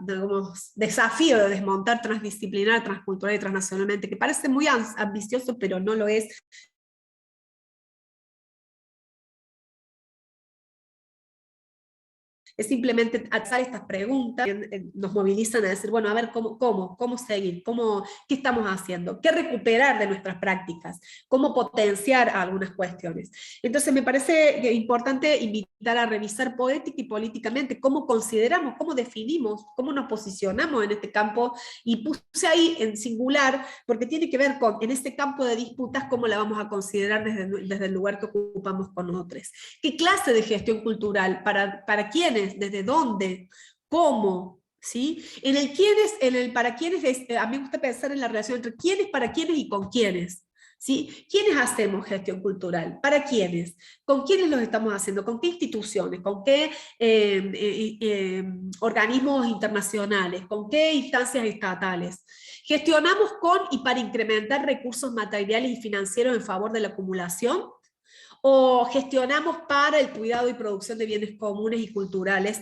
digamos, desafío de desmontar transdisciplinar, transcultural y transnacionalmente, que parece muy ambicioso, pero no lo es, es simplemente hacer estas preguntas, nos movilizan a decir, bueno, a ver, ¿cómo seguir? ¿Qué estamos haciendo? ¿Qué recuperar de nuestras prácticas? ¿Cómo potenciar algunas cuestiones? Entonces me parece importante invitar a revisar poética y políticamente cómo consideramos, cómo definimos, cómo nos posicionamos en este campo, y puse ahí en singular, porque tiene que ver con, en este campo de disputas, cómo la vamos a considerar desde el lugar que ocupamos con otros. ¿Qué clase de gestión cultural? ¿Para quiénes? ¿Desde dónde? ¿Cómo? ¿Sí? En el para quiénes, a mí me gusta pensar en la relación entre quiénes, para quiénes y con quiénes. ¿Sí? ¿Quiénes hacemos gestión cultural? ¿Para quiénes? ¿Con quiénes los estamos haciendo? ¿Con qué instituciones? ¿Con qué organismos internacionales? ¿Con qué instancias estatales? ¿Gestionamos con y para incrementar recursos materiales y financieros en favor de la acumulación? ¿O gestionamos para el cuidado y producción de bienes comunes y culturales,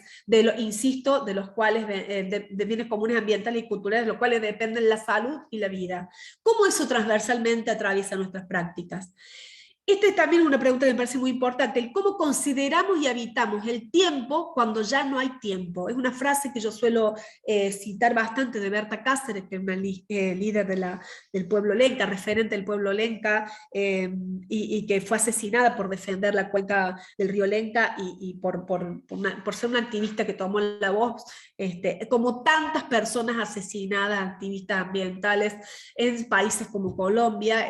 insisto, de los cuales, de bienes comunes ambientales y culturales, de los cuales dependen la salud y la vida? ¿Cómo eso transversalmente atraviesa nuestras prácticas? Esta es también una pregunta que me parece muy importante, el cómo consideramos y habitamos el tiempo cuando ya no hay tiempo. Es una frase que yo suelo citar bastante de Berta Cáceres, que es una líder del pueblo lenca, referente del pueblo lenca, y que fue asesinada por defender la cuenca del río Lenca y por ser una activista que tomó la voz, como tantas personas asesinadas, activistas ambientales, en países como Colombia.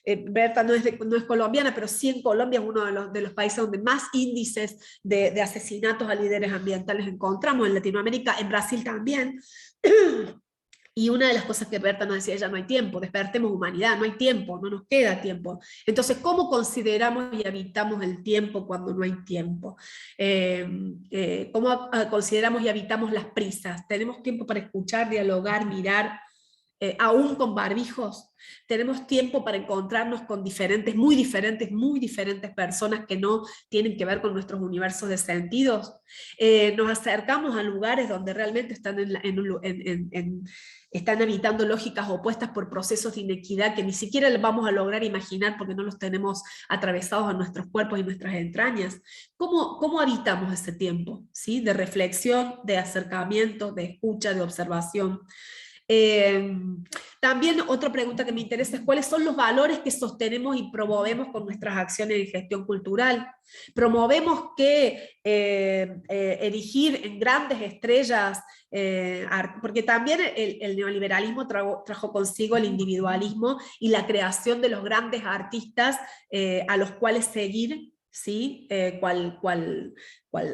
Berta no es colombiana, pero sí en Colombia es uno de los países donde más índices de asesinatos a líderes ambientales encontramos, en Latinoamérica, en Brasil también. Y una de las cosas que Berta nos decía, ya no hay tiempo, despertemos humanidad, no hay tiempo, no nos queda tiempo. Entonces, ¿cómo consideramos y habitamos el tiempo cuando no hay tiempo? ¿Cómo consideramos y habitamos las prisas? ¿Tenemos tiempo para escuchar, dialogar, mirar, aún con barbijos? ¿Tenemos tiempo para encontrarnos con muy diferentes personas que no tienen que ver con nuestros universos de sentidos? Nos acercamos a lugares donde realmente están están habitando lógicas opuestas por procesos de inequidad que ni siquiera vamos a lograr imaginar porque no los tenemos atravesados en nuestros cuerpos y nuestras entrañas. ¿Cómo habitamos ese tiempo? ¿Sí? De reflexión, de acercamiento, de escucha, de observación. También otra pregunta que me interesa es cuáles son los valores que sostenemos y promovemos con nuestras acciones de gestión cultural. Promovemos que erigir en grandes estrellas, porque también el neoliberalismo trajo consigo el individualismo y la creación de los grandes artistas a los cuales seguir, ¿sí? Cual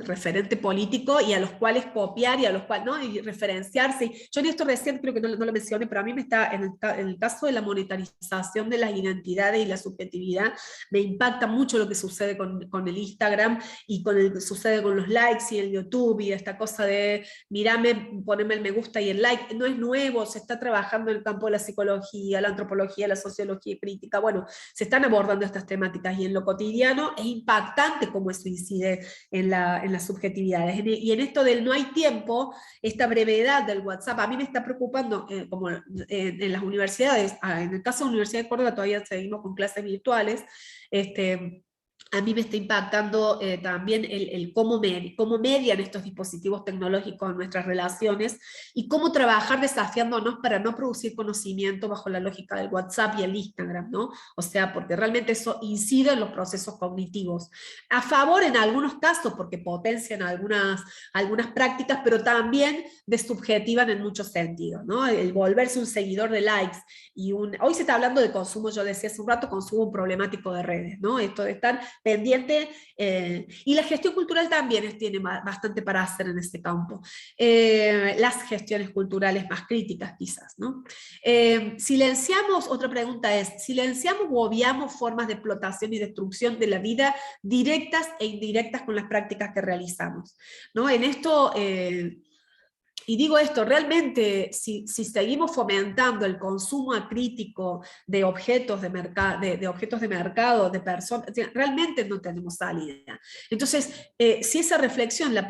referente político, y a los cuales copiar y a los cuales, ¿no? Y referenciarse. Yo en esto recién creo que no lo mencioné, pero a mí me está, en el caso de la monetarización de las identidades y la subjetividad, me impacta mucho lo que sucede con el Instagram y sucede con los likes y el YouTube y esta cosa de mirame, poneme el me gusta y el like. No es nuevo, se está trabajando en el campo de la psicología, la antropología, la sociología crítica. Bueno, se están abordando estas temáticas y en lo cotidiano es impactante cómo eso incide en las subjetividades. Y en esto del no hay tiempo, esta brevedad del WhatsApp, a mí me está preocupando, como en las universidades, en el caso de la Universidad de Córdoba todavía seguimos con clases virtuales, a mí me está impactando también el cómo median estos dispositivos tecnológicos en nuestras relaciones y cómo trabajar desafiándonos para no producir conocimiento bajo la lógica del WhatsApp y el Instagram, ¿no? O sea, porque realmente eso incide en los procesos cognitivos. A favor en algunos casos, porque potencian algunas prácticas, pero también desubjetivan en muchos sentidos, ¿no? El volverse un seguidor de likes hoy se está hablando de consumo, yo decía hace un rato, consumo problemático de redes, ¿no? Esto de estar pendiente, y la gestión cultural también tiene bastante para hacer en este campo. Las gestiones culturales más críticas quizás, ¿no? Silenciamos, otra pregunta es, ¿silenciamos o obviamos formas de explotación y destrucción de la vida directas e indirectas con las prácticas que realizamos? ¿No? En esto... y digo esto, realmente, si seguimos fomentando el consumo acrítico de objetos de mercado, de personas, realmente no tenemos salida. Entonces, si esa reflexión la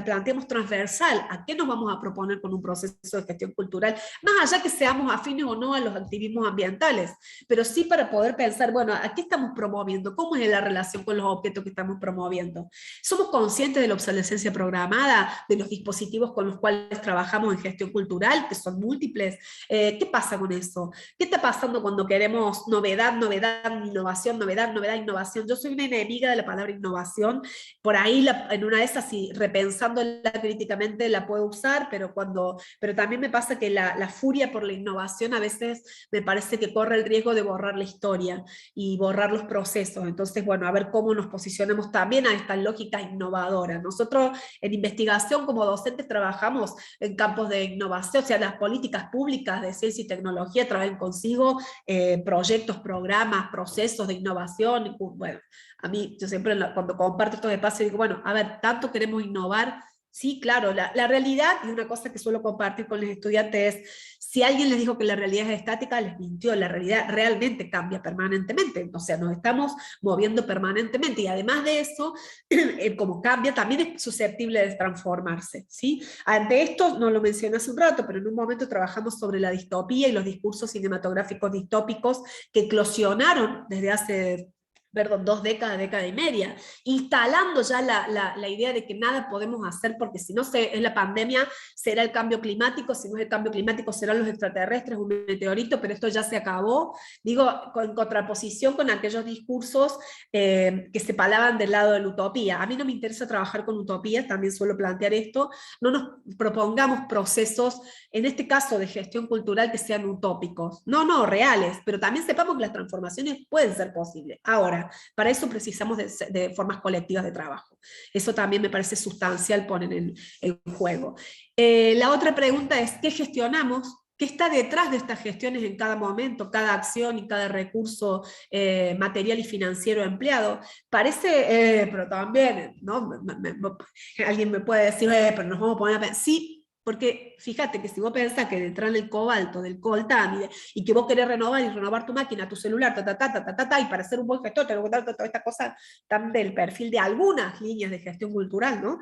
planteamos transversal, ¿a qué nos vamos a proponer con un proceso de gestión cultural? Más allá que seamos afines o no a los activismos ambientales, pero sí para poder pensar, bueno, ¿a qué estamos promoviendo? ¿Cómo es la relación con los objetos que estamos promoviendo? ¿Somos conscientes de la obsolescencia programada, de los dispositivos con los cuales trabajamos en gestión cultural, que son múltiples? ¿Qué pasa con eso? ¿Qué está pasando cuando queremos novedad, innovación, novedad, innovación? Yo soy una enemiga de la palabra innovación, por ahí en una de esas, si repensándola críticamente la puedo usar, pero también me pasa que la furia por la innovación a veces me parece que corre el riesgo de borrar la historia y borrar los procesos. Entonces, bueno, a ver cómo nos posicionamos también a esta lógica innovadora. Nosotros en investigación como docentes trabajamos en campos de innovación, o sea, las políticas públicas de ciencia y tecnología traen consigo proyectos, programas, procesos de innovación. Bueno, a mí, yo siempre cuando comparto estos espacios digo, bueno, a ver, tanto queremos innovar. Sí, claro, la realidad, y una cosa que suelo compartir con los estudiantes es, si alguien les dijo que la realidad es estática, les mintió. La realidad realmente cambia permanentemente, o sea, nos estamos moviendo permanentemente, y además de eso, como cambia, también es susceptible de transformarse, ¿sí? Ante esto, no lo mencioné hace un rato, pero en un momento trabajamos sobre la distopía y los discursos cinematográficos distópicos que eclosionaron desde hace... 2 décadas, década y media, instalando ya la idea de que nada podemos hacer porque si no es la pandemia, será el cambio climático, si no es el cambio climático serán los extraterrestres, un meteorito, pero esto ya se acabó. Digo, en contraposición con aquellos discursos que se palaban del lado de la utopía. A mí no me interesa trabajar con utopías, también suelo plantear esto, no nos propongamos procesos, en este caso de gestión cultural, que sean utópicos, no reales, pero también sepamos que las transformaciones pueden ser posibles. Ahora, para eso precisamos de formas colectivas de trabajo. Eso también me parece sustancial poner en juego. La otra pregunta es, ¿qué gestionamos? ¿Qué está detrás de estas gestiones en cada momento, cada acción y cada recurso material y financiero empleado? Parece, pero también, ¿no? Alguien me puede decir, pero nos vamos a poner a pensar. Sí, porque fíjate que si vos pensás que detrás del cobalto, del coltán, y que vos querés renovar tu máquina, tu celular, y para ser un buen gestor, tenés que dar toda esta cosa tan del perfil de algunas líneas de gestión cultural, ¿no?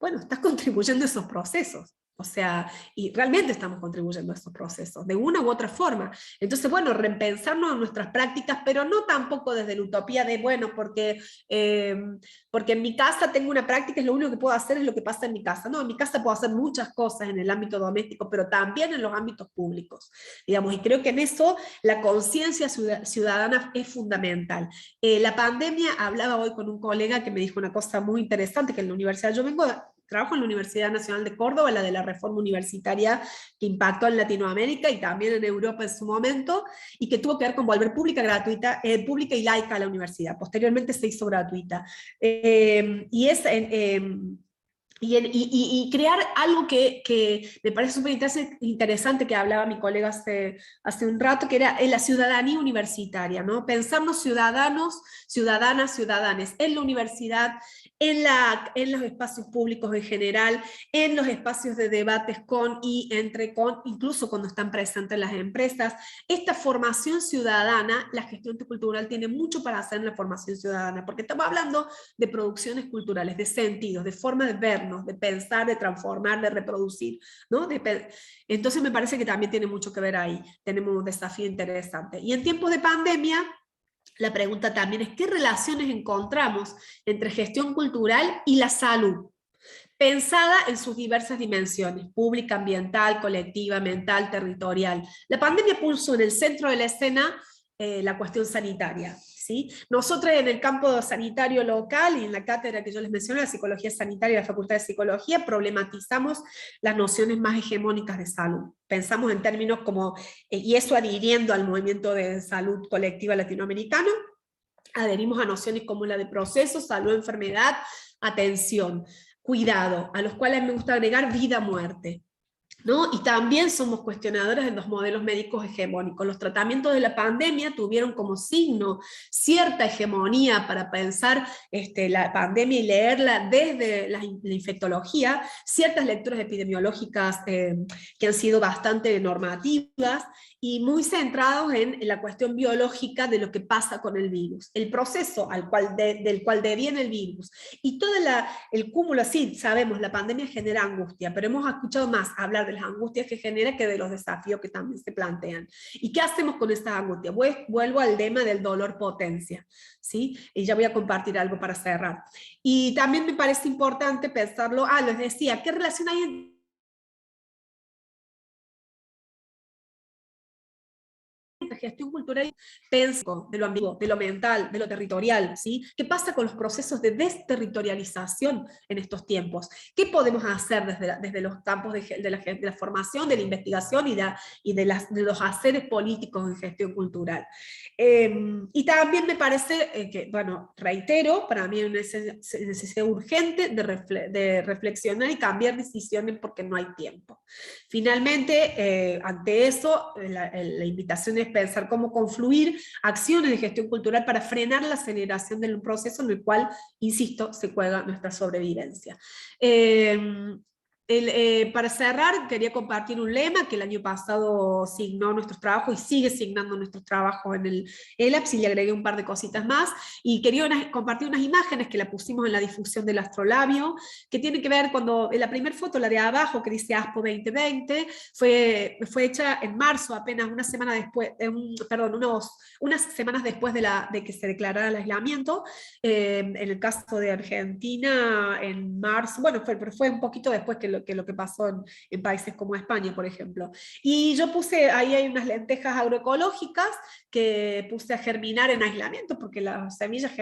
Bueno, estás contribuyendo a esos procesos. O sea, y realmente estamos contribuyendo a estos procesos, de una u otra forma. Entonces, bueno, repensarnos en nuestras prácticas, pero no tampoco desde la utopía de, bueno, porque en mi casa tengo una práctica, es lo único que puedo hacer es lo que pasa en mi casa. No, en mi casa puedo hacer muchas cosas en el ámbito doméstico, pero también en los ámbitos públicos, digamos, y creo que en eso la conciencia ciudadana es fundamental. La pandemia, hablaba hoy con un colega que me dijo una cosa muy interesante, que en la universidad, trabajo en la Universidad Nacional de Córdoba, la de la reforma universitaria que impactó en Latinoamérica y también en Europa en su momento, y que tuvo que ver con volver pública, gratuita, pública y laica a la universidad. Posteriormente se hizo gratuita. Y crear algo que me parece súper interesante, que hablaba mi colega hace un rato, que era la ciudadanía universitaria, ¿no? Pensarnos ciudadanos, ciudadanas, ciudadanes en la universidad, en los espacios públicos en general, en los espacios de debates con, incluso cuando están presentes las empresas. Esta formación ciudadana, la gestión cultural tiene mucho para hacer en la formación ciudadana, porque estamos hablando de producciones culturales, de sentidos, de forma de vernos, de pensar, de transformar, de reproducir, ¿no? Entonces me parece que también tiene mucho que ver ahí, tenemos un desafío interesante. Y en tiempos de pandemia, la pregunta también es, ¿qué relaciones encontramos entre gestión cultural y la salud? Pensada en sus diversas dimensiones, pública, ambiental, colectiva, mental, territorial. La pandemia puso en el centro de la escena la cuestión sanitaria, ¿sí? Nosotros en el campo sanitario local y en la cátedra que yo les mencioné, la psicología sanitaria y la facultad de psicología, problematizamos las nociones más hegemónicas de salud. Pensamos en términos como, y eso adhiriendo al movimiento de salud colectiva latinoamericano, adherimos a nociones como la de proceso, salud, enfermedad, atención, cuidado, a los cuales me gusta agregar vida-muerte, ¿no? Y también somos cuestionadores de los modelos médicos hegemónicos. Los tratamientos de la pandemia tuvieron como signo cierta hegemonía para pensar la pandemia y leerla desde la infectología, ciertas lecturas epidemiológicas que han sido bastante normativas y muy centrados en la cuestión biológica de lo que pasa con el virus, el proceso del cual deviene el virus. Y todo el cúmulo, sí, sabemos, la pandemia genera angustia, pero hemos escuchado más hablar de las angustias que genera que de los desafíos que también se plantean. ¿Y qué hacemos con esta angustia? Vuelvo al tema del dolor potencia, ¿sí? Y ya voy a compartir algo para cerrar. Y también me parece importante pensarlo, les decía, ¿qué relación hay entre la gestión cultural, penso de lo ambiguo, de lo mental, de lo territorial, ¿sí? ¿Qué pasa con los procesos de desterritorialización en estos tiempos? ¿Qué podemos hacer desde los campos de la formación, de la investigación y de los haceres políticos en gestión cultural? Y también me parece que, bueno, reitero, para mí es una necesidad urgente de reflexionar y cambiar decisiones porque no hay tiempo. Finalmente, ante eso, la invitación es pensar cómo confluir acciones de gestión cultural para frenar la aceleración de un proceso en el cual, insisto, se juega nuestra sobrevivencia. Para cerrar, quería compartir un lema que el año pasado signó nuestros trabajos y sigue signando nuestros trabajos en el ELAPS, y le agregué un par de cositas más, y quería compartir unas imágenes que la pusimos en la difusión del Astrolabio, que tiene que ver cuando, en la primera foto, la de abajo, que dice ASPO 2020, fue hecha en marzo, apenas una semana después, unas semanas después de que se declarara el aislamiento. En el caso de Argentina, en marzo, bueno, pero fue un poquito después que lo que pasó en países como España, por ejemplo. Y yo puse, ahí hay unas lentejas agroecológicas que puse a germinar en aislamiento, porque las semillas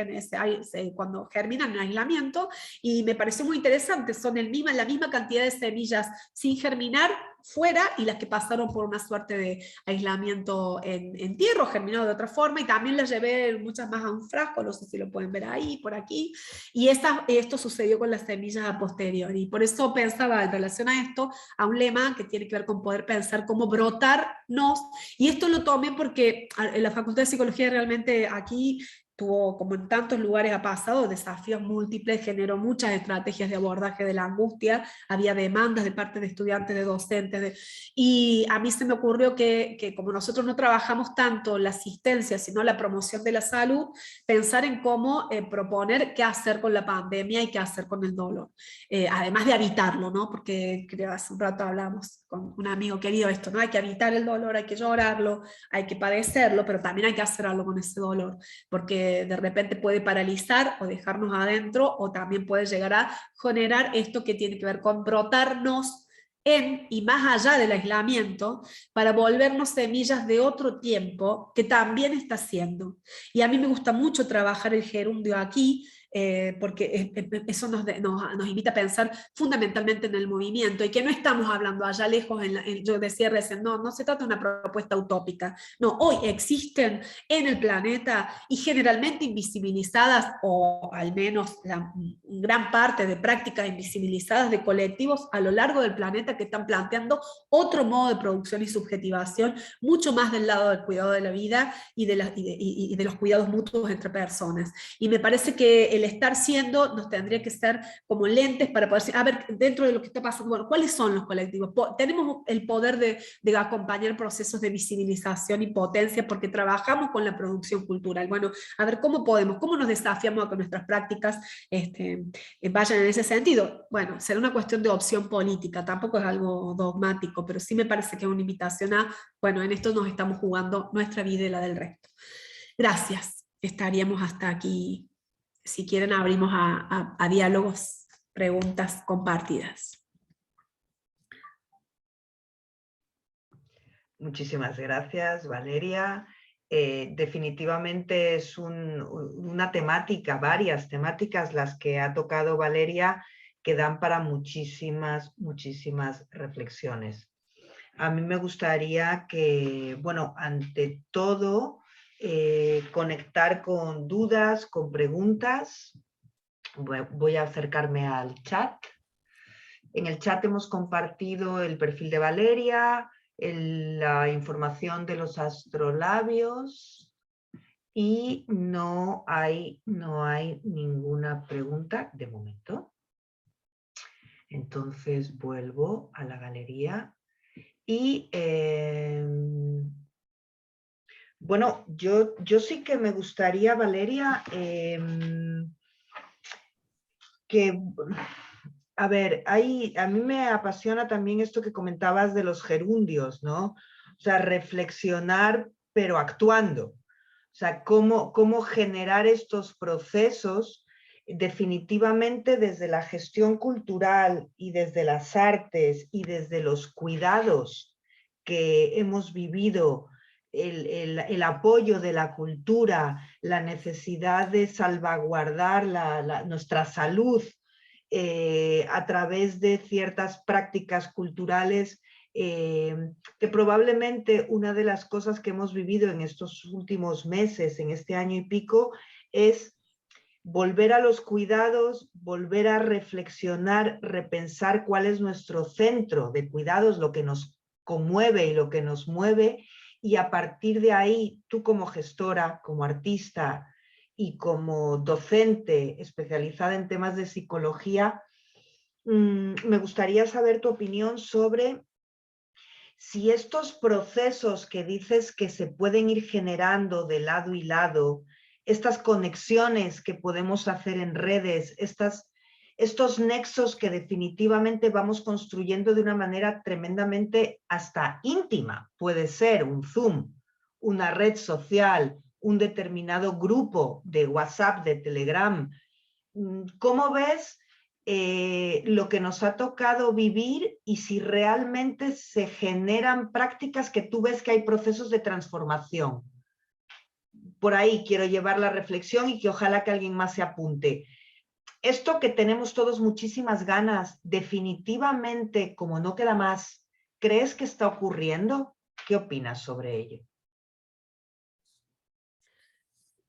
cuando germinan en aislamiento, y me pareció muy interesante, son la misma cantidad de semillas sin germinar fuera y las que pasaron por una suerte de aislamiento en tierra o germinado de otra forma, y también las llevé muchas más a un frasco, no sé si lo pueden ver ahí, por aquí, y esto sucedió con las semillas a posteriori, y por eso pensaba en relación a esto, a un lema que tiene que ver con poder pensar cómo brotarnos, y esto lo tomé porque en la Facultad de Psicología realmente aquí tuvo, como en tantos lugares ha pasado, desafíos múltiples, generó muchas estrategias de abordaje de la angustia, había demandas de parte de estudiantes, de docentes, y a mí se me ocurrió que como nosotros no trabajamos tanto la asistencia, sino la promoción de la salud, pensar en cómo proponer qué hacer con la pandemia y qué hacer con el dolor, además de habitarlo, ¿no? Porque creo hace un rato hablamos con un amigo querido esto, ¿no? Hay que habitar el dolor, hay que llorarlo, hay que padecerlo, pero también hay que hacer algo con ese dolor, porque de repente puede paralizar o dejarnos adentro, o también puede llegar a generar esto que tiene que ver con brotarnos en y más allá del aislamiento, para volvernos semillas de otro tiempo que también está haciendo. Y a mí me gusta mucho trabajar el gerundio aquí, porque eso nos invita a pensar fundamentalmente en el movimiento, y que no estamos hablando allá lejos, yo decía recién, no se trata de una propuesta utópica, no, hoy existen en el planeta y generalmente invisibilizadas, o al menos gran parte de prácticas invisibilizadas de colectivos a lo largo del planeta que están planteando otro modo de producción y subjetivación, mucho más del lado del cuidado de la vida y de los cuidados mutuos entre personas. Y me parece que el estar siendo nos tendría que ser como lentes para poder decir, a ver, dentro de lo que está pasando, bueno, ¿cuáles son los colectivos? Tenemos el poder de acompañar procesos de visibilización y potencia porque trabajamos con la producción cultural. Bueno, a ver, ¿cómo nos desafiamos a que nuestras prácticas vayan en ese sentido? Bueno, será una cuestión de opción política, tampoco es algo dogmático, pero sí me parece que es una invitación a, bueno, en esto nos estamos jugando nuestra vida y la del resto. Gracias, estaríamos hasta aquí. Si quieren, abrimos a diálogos, preguntas compartidas. Muchísimas gracias, Valeria. Definitivamente es una temática, varias temáticas las que ha tocado Valeria, que dan para muchísimas reflexiones. A mí me gustaría que, bueno, ante todo, conectar con dudas, con preguntas. Voy a acercarme al chat. En el chat hemos compartido el perfil de Valeria, la información de los astrolabios, y no hay ninguna pregunta de momento. Entonces vuelvo a la galería y bueno, yo sí que me gustaría, Valeria, que, a ver, a mí me apasiona también esto que comentabas de los gerundios, ¿no? O sea, reflexionar pero actuando. O sea, cómo generar estos procesos definitivamente desde la gestión cultural y desde las artes y desde los cuidados que hemos vivido, el apoyo de la cultura, la necesidad de salvaguardar nuestra salud a través de ciertas prácticas culturales, que probablemente una de las cosas que hemos vivido en estos últimos meses, en este año y pico, es volver a los cuidados, volver a reflexionar, repensar cuál es nuestro centro de cuidados, lo que nos conmueve y lo que nos mueve, y a partir de ahí, tú como gestora, como artista y como docente especializada en temas de psicología, me gustaría saber tu opinión sobre si estos procesos que dices que se pueden ir generando de lado y lado, estas conexiones que podemos hacer en redes, estos nexos que definitivamente vamos construyendo de una manera tremendamente hasta íntima, puede ser un Zoom, una red social, un determinado grupo de WhatsApp, de Telegram. ¿Cómo ves lo que nos ha tocado vivir y si realmente se generan prácticas que tú ves que hay procesos de transformación? Por ahí quiero llevar la reflexión y que ojalá que alguien más se apunte. Esto que tenemos todos muchísimas ganas, definitivamente, como no queda más ¿Crees que está ocurriendo? ¿Qué opinas sobre ello?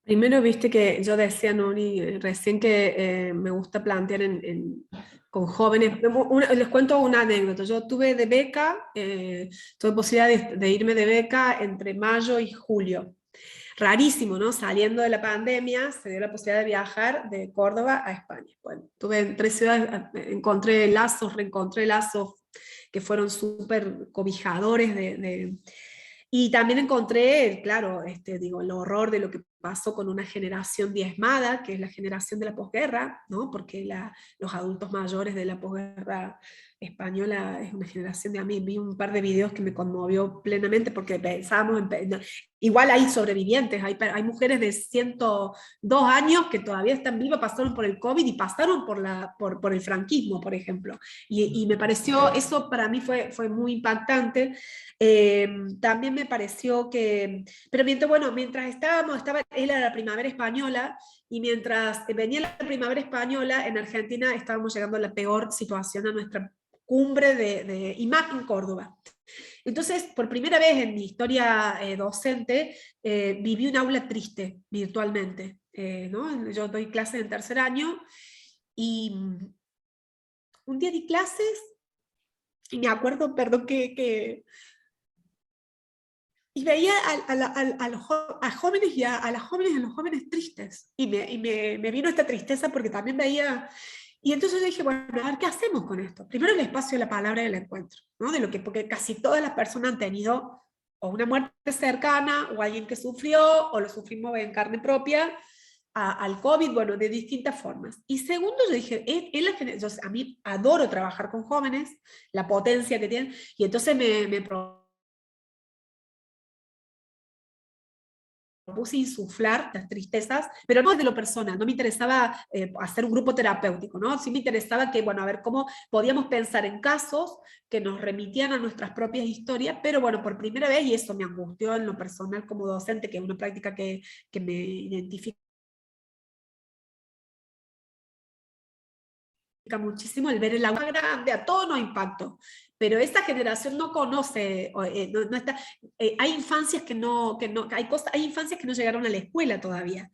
Primero, viste que yo decía, Nuri, recién que me gusta plantear con jóvenes. Les cuento una anécdota. Yo tuve de beca, tuve posibilidad de irme de beca entre mayo y julio. Rarísimo, ¿no? Saliendo de la pandemia, se dio la posibilidad de viajar de Córdoba a España. Bueno, tuve en 3 ciudades, encontré lazos, reencontré lazos que fueron súper cobijadores y también encontré, claro, digo, el horror de lo que pasó con una generación diezmada, que es la generación de la posguerra, ¿no? Porque los adultos mayores de la posguerra española es una generación de... A mí vi un par de videos que me conmovió plenamente porque pensábamos igual hay sobrevivientes, hay mujeres de 102 años que todavía están vivas, pasaron por el COVID y pasaron por el franquismo, por ejemplo. Y me pareció, eso para mí fue muy impactante. También me pareció pero mientras era la primavera española, y mientras venía la primavera española, en Argentina estábamos llegando a la peor situación, a nuestra cumbre y más en Córdoba. Entonces, por primera vez en mi historia docente, viví un aula triste virtualmente, ¿no? Yo doy clases en tercer año, y un día di clases, y me acuerdo, perdón, y veía a jóvenes a las jóvenes y a los jóvenes tristes. Y me vino esta tristeza porque también veía... Y entonces yo dije, bueno, a ver, ¿qué hacemos con esto? Primero el espacio de la palabra y el encuentro, ¿no? Porque casi todas las personas han tenido o una muerte cercana, o alguien que sufrió, o lo sufrimos en carne propia, al COVID, bueno, de distintas formas. Y segundo, yo dije, a mí adoro trabajar con jóvenes, la potencia que tienen, y entonces me propuse insuflar las tristezas, pero no desde lo personal, no me interesaba hacer un grupo terapéutico, ¿no? Sí me interesaba que, bueno, a ver cómo podíamos pensar en casos que nos remitían a nuestras propias historias, pero bueno, por primera vez, y eso me angustió en lo personal como docente, que es una práctica que me identifica muchísimo, el ver el agua grande, a todos nos impactó, pero esta generación no conoce, no está, hay infancias hay infancias que no llegaron a la escuela todavía.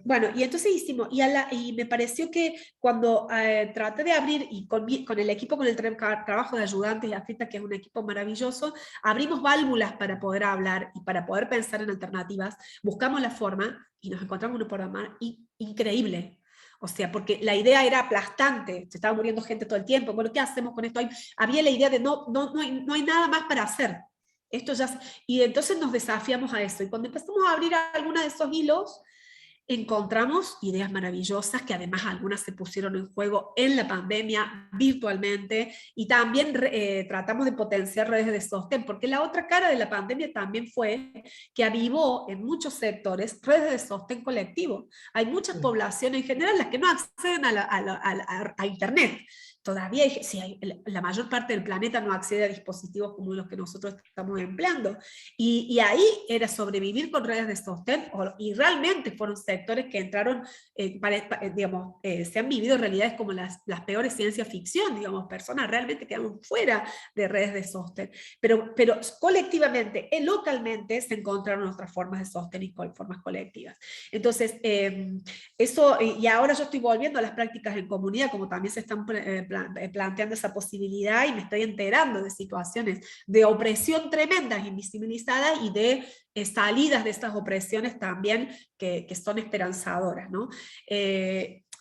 Bueno, y entonces hicimos, y me pareció que cuando traté de abrir, y con el equipo, con el trabajo de ayudantes y afecta, que es un equipo maravilloso, abrimos válvulas para poder hablar y para poder pensar en alternativas, buscamos la forma y nos encontramos un programa increíble. O sea, porque la idea era aplastante, se estaba muriendo gente todo el tiempo. Bueno, ¿qué hacemos con esto? Había la idea de no hay nada más para hacer. Esto ya, y entonces nos desafiamos a eso. Y cuando empezamos a abrir algunos de esos hilos, encontramos ideas maravillosas, que además algunas se pusieron en juego en la pandemia virtualmente, y también tratamos de potenciar redes de sostén, porque la otra cara de la pandemia también fue que avivó en muchos sectores redes de sostén colectivo. Hay muchas poblaciones en general las que no acceden a Internet. Todavía la mayor parte del planeta no accede a dispositivos como los que nosotros estamos empleando. Y ahí era sobrevivir con redes de sostén, y realmente fueron sectores que entraron, digamos, se han vivido realidades como las peores ciencia ficción, digamos, personas realmente quedaron fuera de redes de sostén. Pero colectivamente, localmente, se encontraron otras formas de sostén y formas colectivas. Entonces, eso, y ahora yo estoy volviendo a las prácticas en comunidad, como también se están planteando esa posibilidad, y me estoy enterando de situaciones de opresión tremendas, invisibilizadas, y de salidas de estas opresiones también que son esperanzadoras, ¿no?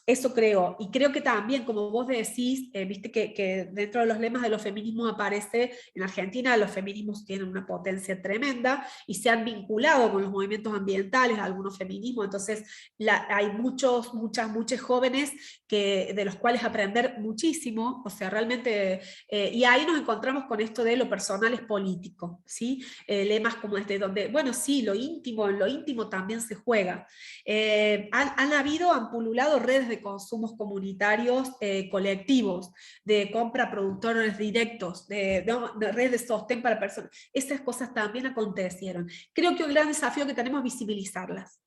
Eso creo, y creo que también, como vos decís, viste que dentro de los lemas de los feminismos aparece, en Argentina los feminismos tienen una potencia tremenda, y se han vinculado con los movimientos ambientales, algunos feminismos, entonces hay muchos jóvenes de los cuales aprender muchísimo, o sea, realmente, y ahí nos encontramos con esto de lo personal es político, ¿sí? Lemas como donde, bueno, sí, en lo íntimo también se juega. Han pululado redes de consumos comunitarios colectivos, de compra a productores directos, de redes de sostén para personas. Esas cosas también acontecieron. Creo que un gran desafío que tenemos es visibilizarlas.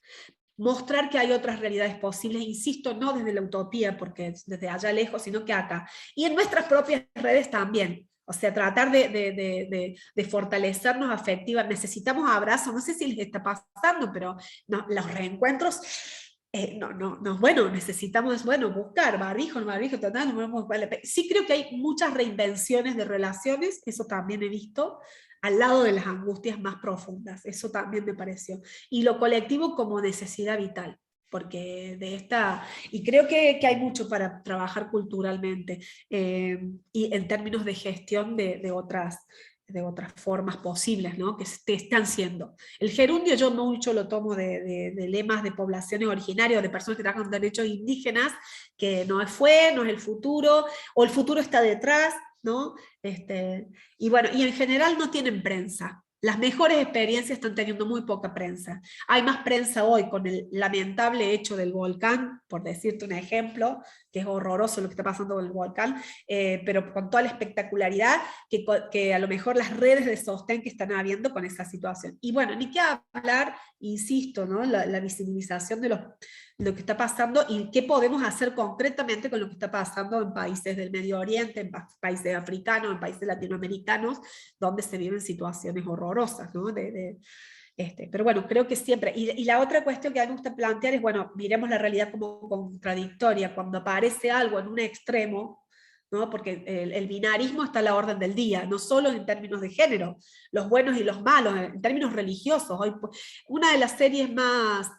Mostrar que hay otras realidades posibles, insisto, no desde la utopía, porque desde allá lejos, sino que acá. Y en nuestras propias redes también. O sea, tratar de fortalecernos afectivamente. Necesitamos abrazos, no sé si les está pasando, pero no, los reencuentros, bueno, necesitamos, bueno, buscar barbijo, total, sí creo que hay muchas reinvenciones de relaciones, eso también he visto, al lado de las angustias más profundas, eso también me pareció. Y lo colectivo como necesidad vital, porque y creo que hay mucho para trabajar culturalmente, y en términos de gestión de otras formas posibles, ¿no? Que están siendo. El gerundio yo mucho lo tomo de lemas de poblaciones originarias, de personas que trabajan con derechos indígenas, que no es el futuro, o el futuro está detrás, ¿no? Y bueno, y en general no tienen prensa. Las mejores experiencias están teniendo muy poca prensa. Hay más prensa hoy con el lamentable hecho del volcán, por decirte un ejemplo, que es horroroso lo que está pasando con el volcán, pero con toda la espectacularidad que a lo mejor las redes de sostén que están habiendo con esa situación. Y bueno, ni qué hablar, insisto, ¿no? La visibilización de lo que está pasando y qué podemos hacer concretamente con lo que está pasando en países del Medio Oriente, en países africanos, en países latinoamericanos, donde se viven situaciones horrorosas, ¿no? Pero bueno, creo que siempre, y la otra cuestión que a mí me gusta plantear es, bueno, miremos la realidad como contradictoria, cuando aparece algo en un extremo, ¿no? Porque el binarismo está a la orden del día, no solo en términos de género, los buenos y los malos, en términos religiosos. Hoy, una de las series más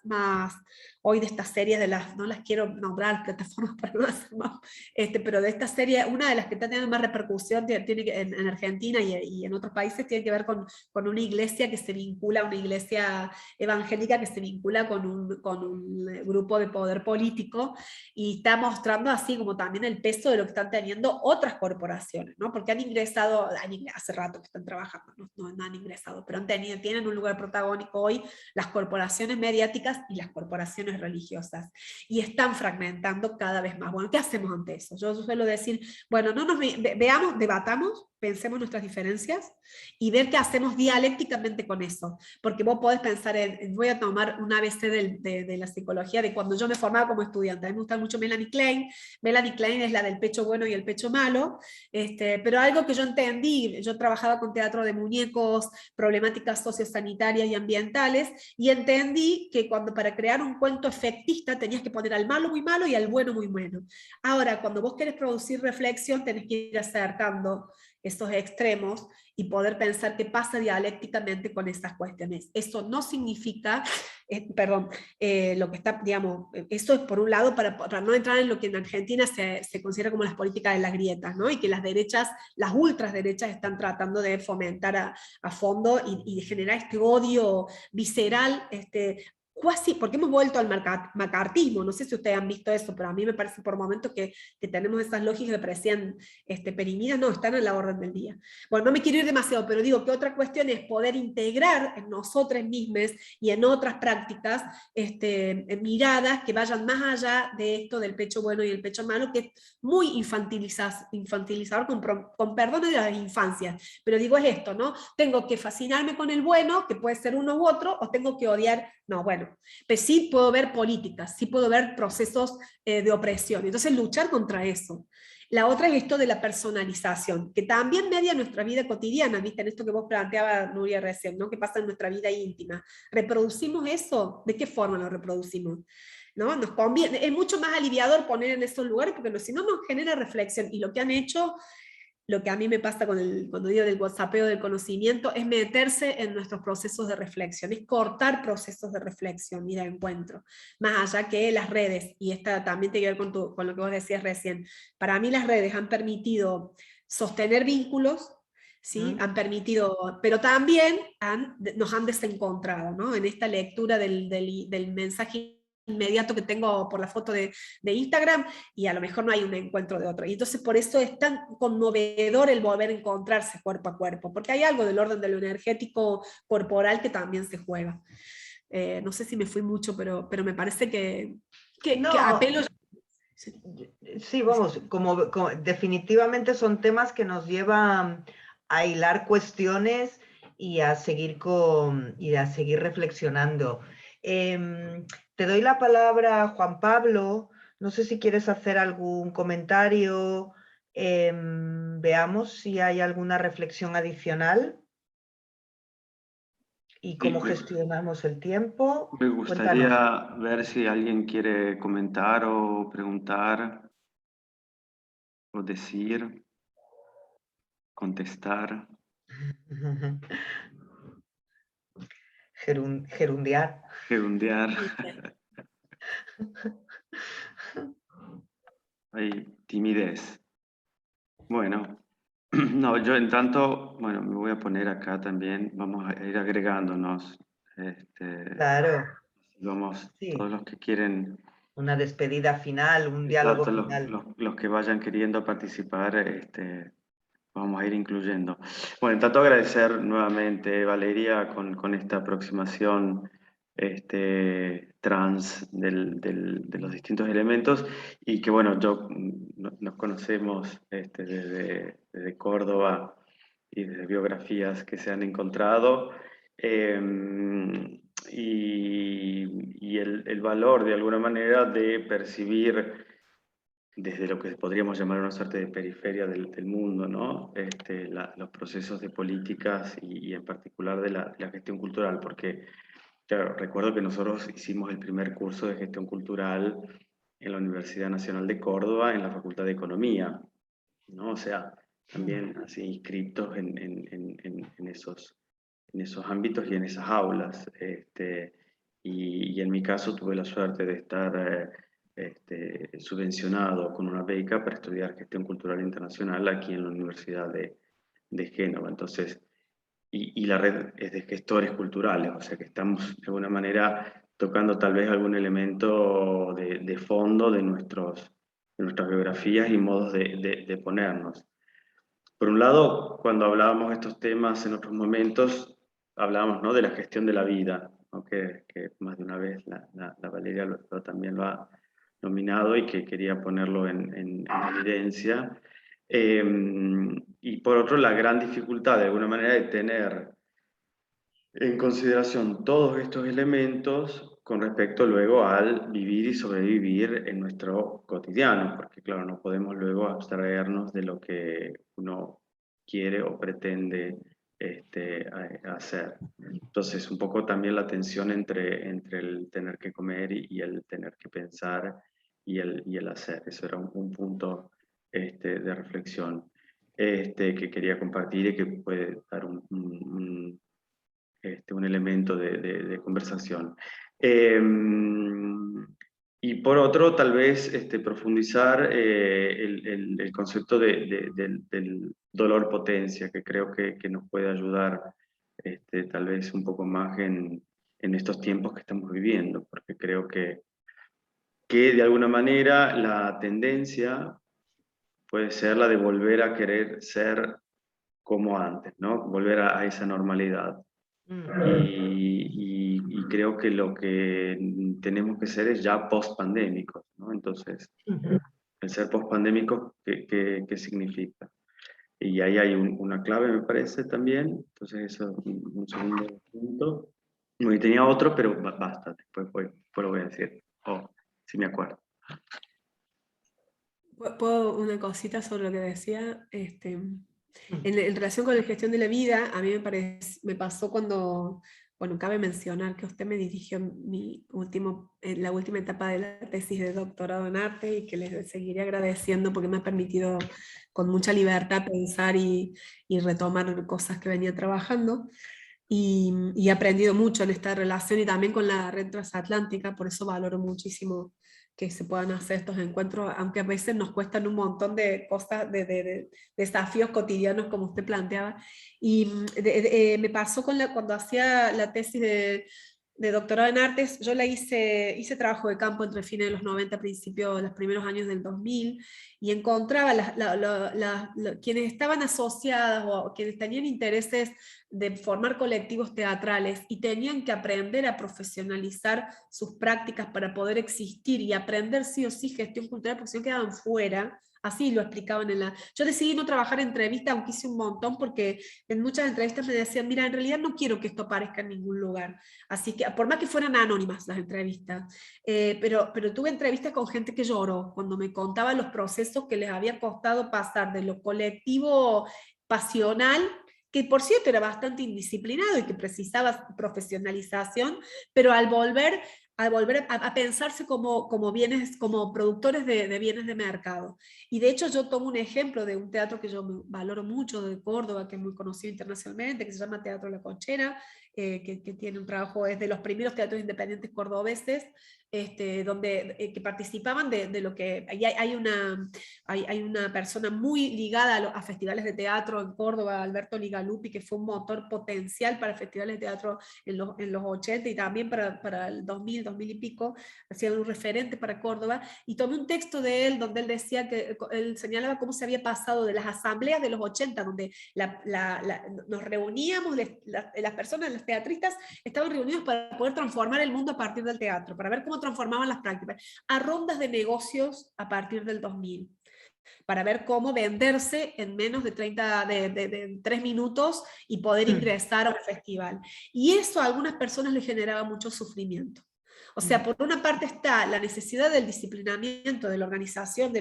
hoy de estas series, no las quiero nombrar plataformas para no hacer más, pero de esta serie, una de las que está teniendo más repercusión en Argentina y en otros países tiene que ver con una iglesia que se vincula, una iglesia evangélica que se vincula con un grupo de poder político, y está mostrando así como también el peso de lo que están teniendo otras corporaciones, ¿no? Porque han ingresado, hace rato que están trabajando, no han ingresado, pero tienen un lugar protagónico hoy las corporaciones mediáticas y las corporaciones religiosas, y están fragmentando cada vez más. Bueno, ¿qué hacemos ante eso? Yo suelo decir, bueno, no nos veamos, debatamos, pensemos nuestras diferencias y ver qué hacemos dialécticamente con eso, porque vos podés pensar voy a tomar un ABC de la psicología de cuando yo me formaba como estudiante. A mí me gusta mucho Melanie Klein. Melanie Klein es la del pecho bueno y el pecho malo, pero algo que yo entendí, yo trabajaba con teatro de muñecos, problemáticas sociosanitarias y ambientales, y entendí que para crear un cuento efectista tenías que poner al malo muy malo y al bueno muy bueno. Ahora, cuando vos querés producir reflexión, tenés que ir acercando esos extremos y poder pensar qué pasa dialécticamente con estas cuestiones. Eso no significa, lo que está, digamos, eso es por un lado para no entrar en lo que en Argentina se considera como las políticas de las grietas, ¿no? Y que las derechas, las ultraderechas están tratando de fomentar a fondo y de generar este odio visceral, cuasi, porque hemos vuelto al macartismo, no sé si ustedes han visto eso, pero a mí me parece por momentos que tenemos esas lógicas que parecían perimidas, no, están en la orden del día. Bueno, no me quiero ir demasiado, pero digo que otra cuestión es poder integrar en nosotros mismos y en otras prácticas miradas que vayan más allá de esto del pecho bueno y el pecho malo, que es muy infantilizador, con perdón de las infancias, pero digo es esto, ¿no? Tengo que fascinarme con el bueno, que puede ser uno u otro, o tengo que odiar, no, bueno, pero sí puedo ver políticas, sí puedo ver procesos de opresión, entonces luchar contra eso. La otra es esto de la personalización, que también media nuestra vida cotidiana, ¿viste? En esto que vos planteabas, Nuria, recién, ¿no? ¿Qué pasa en nuestra vida íntima? ¿Reproducimos eso? ¿De qué forma lo reproducimos? ¿No? Nos conviene, es mucho más aliviador poner en esos lugares, porque si no nos genera reflexión, y lo que han hecho, lo que a mí me pasa cuando digo del WhatsAppeo del conocimiento, es meterse en nuestros procesos de reflexión, es cortar procesos de reflexión y de encuentro, más allá que las redes, y esta también tiene que ver con lo que vos decías recién. Para mí las redes han permitido sostener vínculos, ¿sí? Han permitido, pero también nos han desencontrado, ¿no? En esta lectura del mensaje inmediato que tengo por la foto de Instagram, y a lo mejor no hay un encuentro de otro. Y entonces por eso es tan conmovedor el volver a encontrarse cuerpo a cuerpo, porque hay algo del orden de lo energético corporal que también se juega. No sé si me fui mucho, pero me parece que apelo... Sí, vamos, como definitivamente son temas que nos llevan a hilar cuestiones y a seguir reflexionando. Te doy la palabra, Juan Pablo. No sé si quieres hacer algún comentario Veamos si hay alguna reflexión adicional y cómo gestionamos el tiempo. Me Cuéntanos. gustaría ver si alguien quiere comentar o preguntar o decir, contestar. Gerundear. Gerundear. Hay timidez. Bueno, no, yo en tanto, bueno, me voy a poner acá también, vamos a ir agregándonos. Claro, Vamos, sí. todos los que quieren, Una despedida final, un diálogo exacto, final. los que vayan queriendo participar, vamos a ir incluyendo. Bueno, en tanto agradecer nuevamente, Valeria, con esta aproximación trans de los distintos elementos y que bueno, nos conocemos desde Córdoba y desde biografías que se han encontrado y el valor de alguna manera de percibir desde lo que podríamos llamar una suerte de periferia del mundo, ¿no? Los procesos de políticas y en particular de la gestión cultural, porque claro, recuerdo que nosotros hicimos el primer curso de gestión cultural en la Universidad Nacional de Córdoba, en la Facultad de Economía, ¿no? O sea, también así inscritos en esos ámbitos y en esas aulas. Y en mi caso tuve la suerte de estar subvencionado con una beca para estudiar gestión cultural internacional aquí en la Universidad de Génova. Entonces, y la red es de gestores culturales, o sea que estamos de alguna manera tocando tal vez algún elemento de fondo de nuestras biografías y modos de ponernos. Por un lado, cuando hablábamos de estos temas en otros momentos, hablábamos, ¿no?, de la gestión de la vida, ¿no?, que más de una vez la Valeria también lo ha nominado y que quería ponerlo en evidencia. Y por otro, la gran dificultad de alguna manera de tener en consideración todos estos elementos con respecto luego al vivir y sobrevivir en nuestro cotidiano, porque claro, no podemos luego abstraernos de lo que uno quiere o pretende hacer. Entonces, un poco también la tensión entre el tener que comer y el tener que pensar y el hacer. Eso era un punto de reflexión que quería compartir y que puede dar un elemento de conversación. Y por otro, tal vez profundizar el concepto del dolor potencia, que creo que nos puede ayudar tal vez un poco más en estos tiempos que estamos viviendo, porque creo que de alguna manera la tendencia puede ser la de volver a querer ser como antes, ¿no? Volver a esa normalidad. Y creo que lo que tenemos que ser es ya post-pandémicos, ¿no? Entonces, el ser post-pandémico, ¿qué significa? Y ahí hay una clave, me parece, también. Entonces, eso es un segundo punto. Bueno, y tenía otro, pero basta, después lo voy a decir. Si me acuerdo. ¿Puedo una cosita sobre lo que decía? En relación con la gestión de la vida, a mí me pasó cuando, bueno, cabe mencionar que usted me dirigió la última etapa de la tesis de doctorado en arte y que les seguiré agradeciendo porque me ha permitido con mucha libertad pensar y retomar cosas que venía trabajando. Y he aprendido mucho en esta relación y también con la red transatlántica, por eso valoro muchísimo que se puedan hacer estos encuentros, aunque a veces nos cuestan un montón de cosas, de desafíos cotidianos como usted planteaba. Y me pasó cuando hacía la tesis de doctorado en artes, yo hice trabajo de campo entre fines de los 90, principios, los primeros años del 2000, y encontraba quienes estaban asociadas o quienes tenían intereses de formar colectivos teatrales y tenían que aprender a profesionalizar sus prácticas para poder existir y aprender sí o sí gestión cultural, porque si no quedaban fuera, Así lo explicaban Yo decidí no trabajar en entrevistas, aunque hice un montón, porque en muchas entrevistas me decían, mira, en realidad no quiero que esto aparezca en ningún lugar. Así que, por más que fueran anónimas las entrevistas, pero tuve entrevistas con gente que lloró cuando me contaba los procesos que les había costado pasar de lo colectivo pasional, que por cierto era bastante indisciplinado y que precisaba profesionalización, pero al volver a pensarse como productores de bienes de mercado. Y de hecho yo tomo un ejemplo de un teatro que yo valoro mucho de Córdoba, que es muy conocido internacionalmente, que se llama Teatro La Conchera, que tiene un trabajo, es de los primeros teatros independientes cordobeses, que participaban de lo que... Hay una persona muy ligada a festivales de teatro en Córdoba, Alberto Ligalupi, que fue un motor potencial para festivales de teatro en los 80 y también para el 2000 y pico, hacía un referente para Córdoba, y tomé un texto de él donde él decía que él señalaba cómo se había pasado de las asambleas de los 80, donde nos reuníamos, las personas, los teatristas, estaban reunidos para poder transformar el mundo a partir del teatro, para ver cómo transformaban las prácticas, a rondas de negocios a partir del 2000. Para ver cómo venderse en menos de 3 minutos y poder ingresar a un festival. Y eso a algunas personas les generaba mucho sufrimiento. O sea, por una parte está la necesidad del disciplinamiento, de la organización,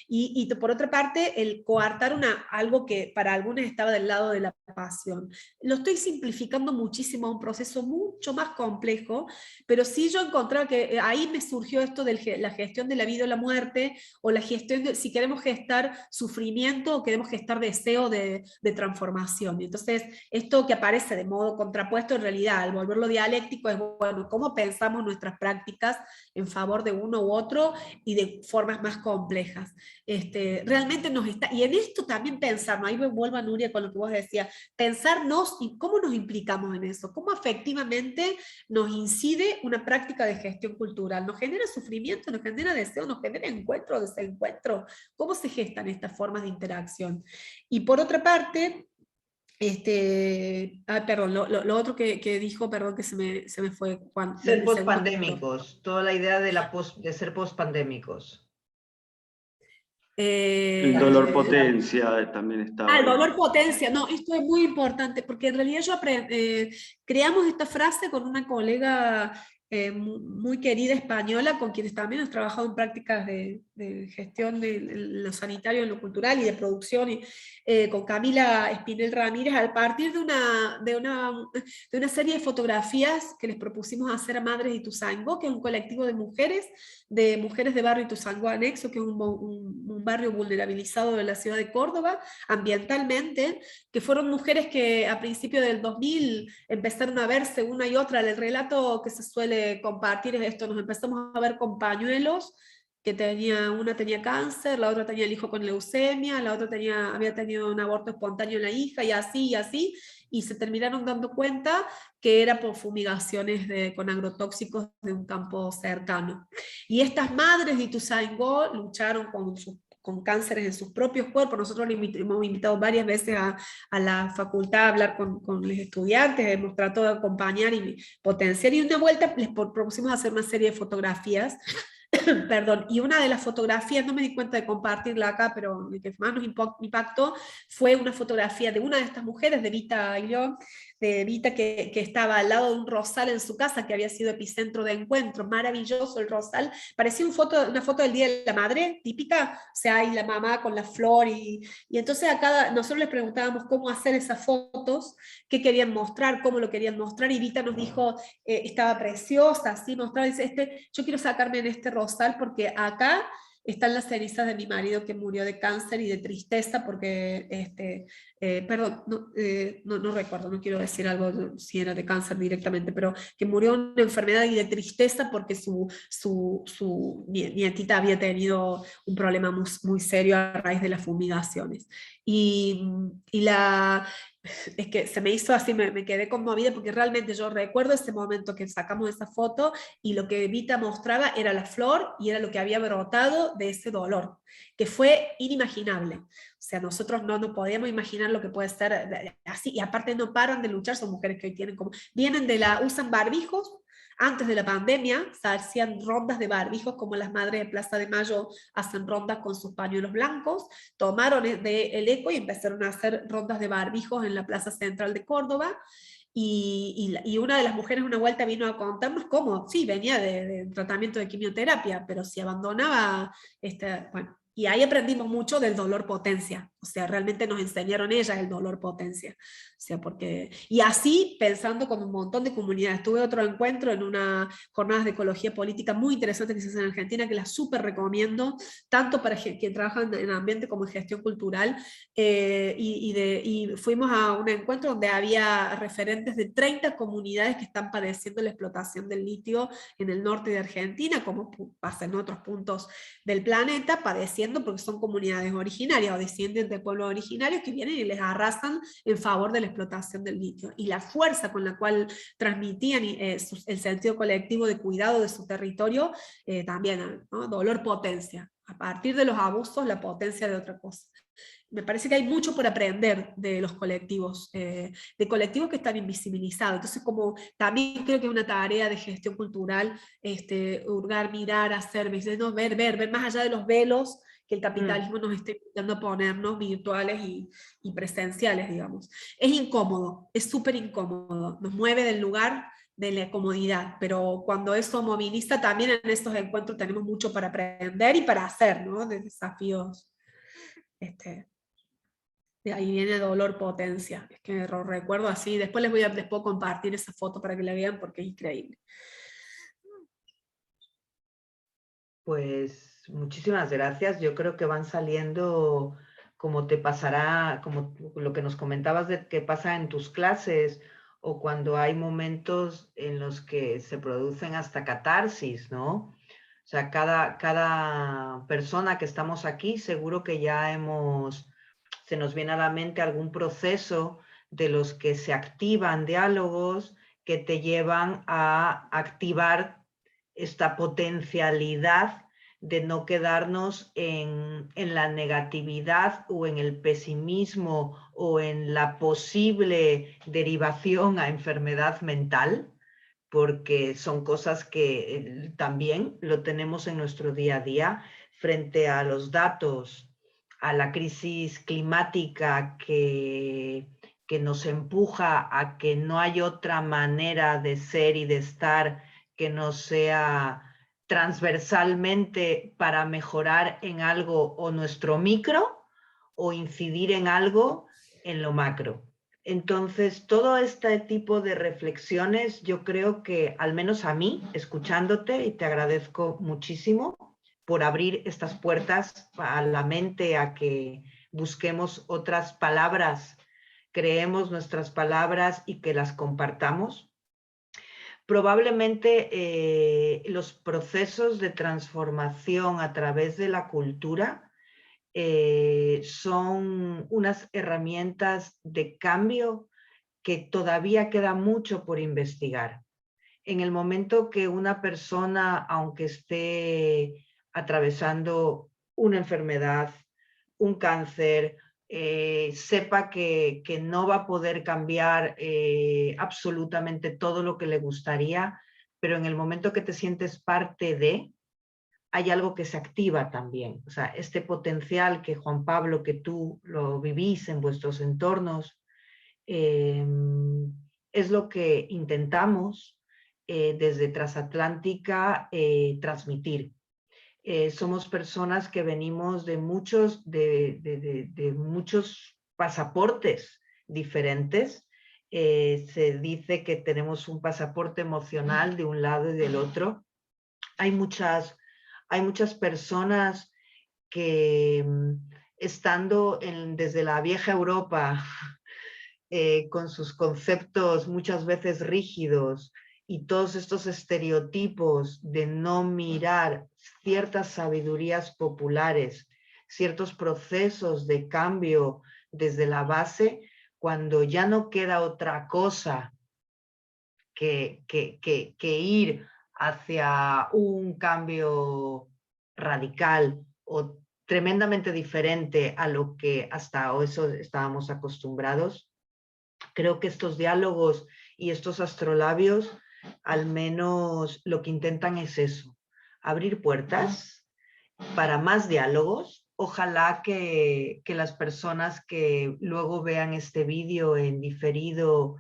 y por otra parte el coartar algo que para algunos estaba del lado de la pasión. Lo estoy simplificando muchísimo a un proceso mucho más complejo, pero sí yo encontraba que ahí me surgió esto de la gestión de la vida o la muerte, o la gestión de si queremos gestar sufrimiento o queremos gestar deseo de transformación. Y entonces esto que aparece de modo contrapuesto en realidad, al volverlo dialéctico, es bueno, ¿cómo pensamos nuestras prácticas en favor de uno u otro y de formas más complejas? Realmente nos está, y en esto también pensarnos, ahí me vuelvo a Nuria con lo que vos decías, pensarnos y cómo nos implicamos en eso, cómo efectivamente nos incide una práctica de gestión cultural, nos genera sufrimiento, nos genera deseo, nos genera encuentro, desencuentro, cómo se gestan estas formas de interacción. Y por otra parte, perdón, lo otro que dijo, perdón, que se me fue. Ser pospandémicos, toda la idea de ser pospandémicos. El dolor potencia también estaba. El dolor potencia, no, esto es muy importante, porque en realidad creamos esta frase con una colega muy querida española, con quienes también hemos trabajado en prácticas de gestión de lo sanitario, en lo cultural y de producción, con Camila Espinel Ramírez, a partir de una serie de fotografías que les propusimos hacer a Madres de Ituzaingó, que es un colectivo de mujeres de barrio Ituzaingó Anexo, que es un barrio vulnerabilizado de la ciudad de Córdoba, ambientalmente, que fueron mujeres que a principios del 2000 empezaron a verse una y otra. El relato que se suele compartir es esto: nos empezamos a ver con pañuelos, una tenía cáncer, la otra tenía el hijo con leucemia, la otra había tenido un aborto espontáneo en la hija, y así, y se terminaron dando cuenta que era por fumigaciones con agrotóxicos de un campo cercano. Y estas madres de Ituzaingó lucharon con cánceres en sus propios cuerpos. Nosotros hemos invitado varias veces a la facultad a hablar con los estudiantes, hemos tratado de acompañar y potenciar, y una vuelta les propusimos hacer una serie de fotografías. Perdón, y una de las fotografías, no me di cuenta de compartirla acá, pero lo que más nos impactó fue una fotografía de una de estas mujeres, de Vita Aguillón, de Vita, que estaba al lado de un rosal en su casa, que había sido epicentro de encuentro. Maravilloso el rosal, parecía una foto del Día de la Madre, típica, o sea, ahí la mamá con la flor, y entonces nosotros les preguntábamos cómo hacer esas fotos, qué querían mostrar, cómo lo querían mostrar, y Vita nos dijo, estaba preciosa, así mostraba, dice, yo quiero sacarme en este rosal porque acá están las cenizas de mi marido que murió de cáncer y de tristeza porque, perdón, no recuerdo, no quiero decir algo si era de cáncer directamente, pero que murió de una enfermedad y de tristeza porque su nietita había tenido un problema muy serio a raíz de las fumigaciones. Es que se me hizo así, me quedé conmovida, porque realmente yo recuerdo ese momento que sacamos esa foto, y lo que Vita mostraba era la flor y era lo que había brotado de ese dolor, que fue inimaginable. O sea, nosotros no nos podíamos imaginar lo que puede ser así, y aparte no paran de luchar. Son mujeres que hoy vienen usan barbijos, antes de la pandemia se hacían rondas de barbijos, como las madres de Plaza de Mayo hacen rondas con sus pañuelos blancos. Tomaron el eco y empezaron a hacer rondas de barbijos en la Plaza Central de Córdoba. Y una de las mujeres una vuelta vino a contarnos cómo, sí, venía de tratamiento de quimioterapia, pero si abandonaba, bueno, y ahí aprendimos mucho del dolor potencia, o sea, realmente nos enseñaron ellas el dolor potencia, o sea, y así pensando con un montón de comunidades. Tuve otro encuentro en una jornada de ecología política muy interesante que se hace en Argentina, que la súper recomiendo, tanto para quien trabaja en ambiente como en gestión cultural, y fuimos a un encuentro donde había referentes de 30 comunidades que están padeciendo la explotación del litio en el norte de Argentina, como pasa en otros puntos del planeta, padeciendo porque son comunidades originarias o descienden de pueblos originarios que vienen y les arrasan en favor de la explotación del litio. Y la fuerza con la cual transmitían el sentido colectivo de cuidado de su territorio, también, ¿no? Dolor potencia. A partir de los abusos, la potencia de otra cosa. Me parece que hay mucho por aprender de los colectivos, de colectivos que están invisibilizados. Entonces, como también creo que es una tarea de gestión cultural, hurgar, mirar, hacer, ¿no? ver más allá de los velos que el capitalismo nos está intentando ponernos virtuales y presenciales, digamos. Es incómodo, es súper incómodo, nos mueve del lugar de la comodidad, pero cuando eso moviliza, también en estos encuentros tenemos mucho para aprender y para hacer, ¿no? De desafíos. De ahí viene dolor potencia, es que lo recuerdo así. Después les puedo compartir esa foto para que la vean porque es increíble. Pues muchísimas gracias. Yo creo que van saliendo, como te pasará, como lo que nos comentabas de que pasa en tus clases, o cuando hay momentos en los que se producen hasta catarsis, ¿no? O sea, cada persona que estamos aquí, seguro que ya se nos viene a la mente algún proceso de los que se activan diálogos que te llevan a activar esta potencialidad de no quedarnos en la negatividad o en el pesimismo o en la posible derivación a enfermedad mental, porque son cosas que también lo tenemos en nuestro día a día frente a los datos, a la crisis climática que nos empuja a que no hay otra manera de ser y de estar que no sea transversalmente para mejorar en algo o nuestro micro o incidir en algo en lo macro. Entonces, todo este tipo de reflexiones, yo creo que, al menos a mí, escuchándote, y te agradezco muchísimo por abrir estas puertas a la mente, a que busquemos otras palabras, creemos nuestras palabras y que las compartamos. Probablemente los procesos de transformación a través de la cultura son unas herramientas de cambio que todavía queda mucho por investigar. En el momento que una persona, aunque esté atravesando una enfermedad, un cáncer, sepa que no va a poder cambiar absolutamente todo lo que le gustaría, pero en el momento que te sientes parte de, hay algo que se activa también. O sea, este potencial que Juan Pablo, que tú lo vivís en vuestros entornos, es lo que intentamos desde Transatlántica transmitir. Somos personas que venimos de muchos pasaportes diferentes. Se dice que tenemos un pasaporte emocional de un lado y del otro. Hay muchas personas que estando desde la vieja Europa, con sus conceptos muchas veces rígidos y todos estos estereotipos de no mirar ciertas sabidurías populares, ciertos procesos de cambio desde la base, cuando ya no queda otra cosa que ir hacia un cambio radical o tremendamente diferente a lo que hasta eso estábamos acostumbrados. Creo que estos diálogos y estos astrolabios al menos lo que intentan es eso, abrir puertas para más diálogos. Ojalá que las personas que luego vean este vídeo en diferido,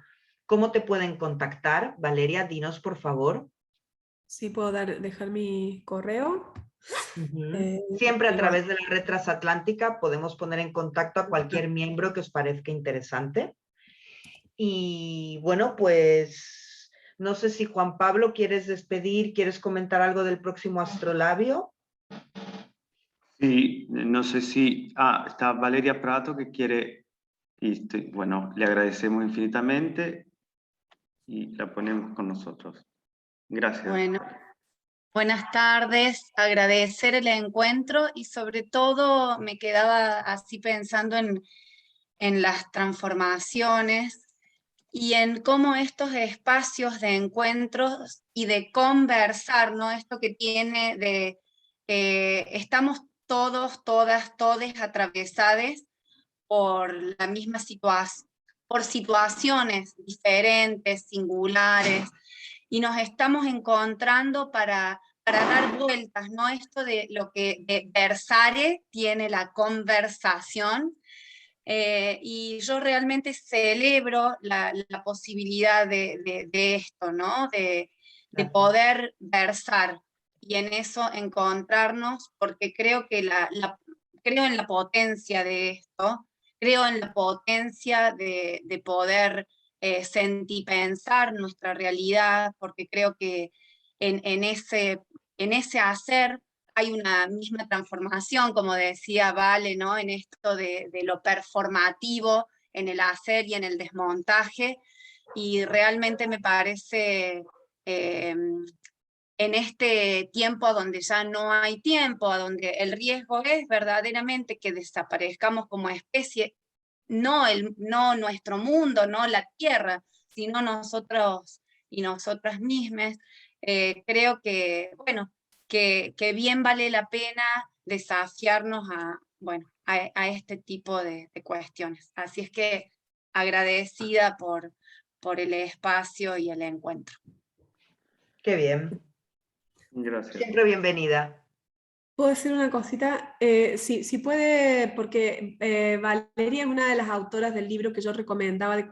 ¿cómo te pueden contactar? Valeria, dinos por favor. Sí, puedo dejar mi correo. Siempre a Igual. través de la red transatlántica podemos poner en contacto a cualquier miembro que os parezca interesante. Y bueno, pues no sé si Juan Pablo quieres despedir, quieres comentar algo del próximo Astrolabio. Sí, no sé si... Ah, está Valeria Prato que quiere... bueno, le agradecemos infinitamente y la ponemos con nosotros. Gracias. Bueno, buenas tardes, agradecer el encuentro y sobre todo me quedaba así pensando en las transformaciones y en cómo estos espacios de encuentros y de conversar, ¿no? Esto que tiene de, estamos todos, todas, todes atravesadas por la misma situación, por situaciones diferentes, singulares, y nos estamos encontrando para dar vueltas, ¿no? Esto de lo que de versare tiene la conversación, y yo realmente celebro la posibilidad de esto, ¿no? De poder versar y en eso encontrarnos, porque creo que creo en la potencia de esto, creo en la potencia de poder sentipensar nuestra realidad, porque creo que en ese hacer hay una misma transformación, como decía Vale, ¿no? En esto de lo performativo, en el hacer y en el desmontaje, y realmente me parece en este tiempo donde ya no hay tiempo, a donde el riesgo es verdaderamente que desaparezcamos como especie, no nuestro mundo, no la Tierra, sino nosotros y nosotras mismas, creo que, bueno, que bien vale la pena desafiarnos a, bueno, a este tipo de cuestiones. Así es que agradecida por el espacio y el encuentro. Qué bien. Gracias. Siempre bienvenida. ¿Puedo decir una cosita? Si puede, porque Valeria es una de las autoras del libro que yo recomendaba de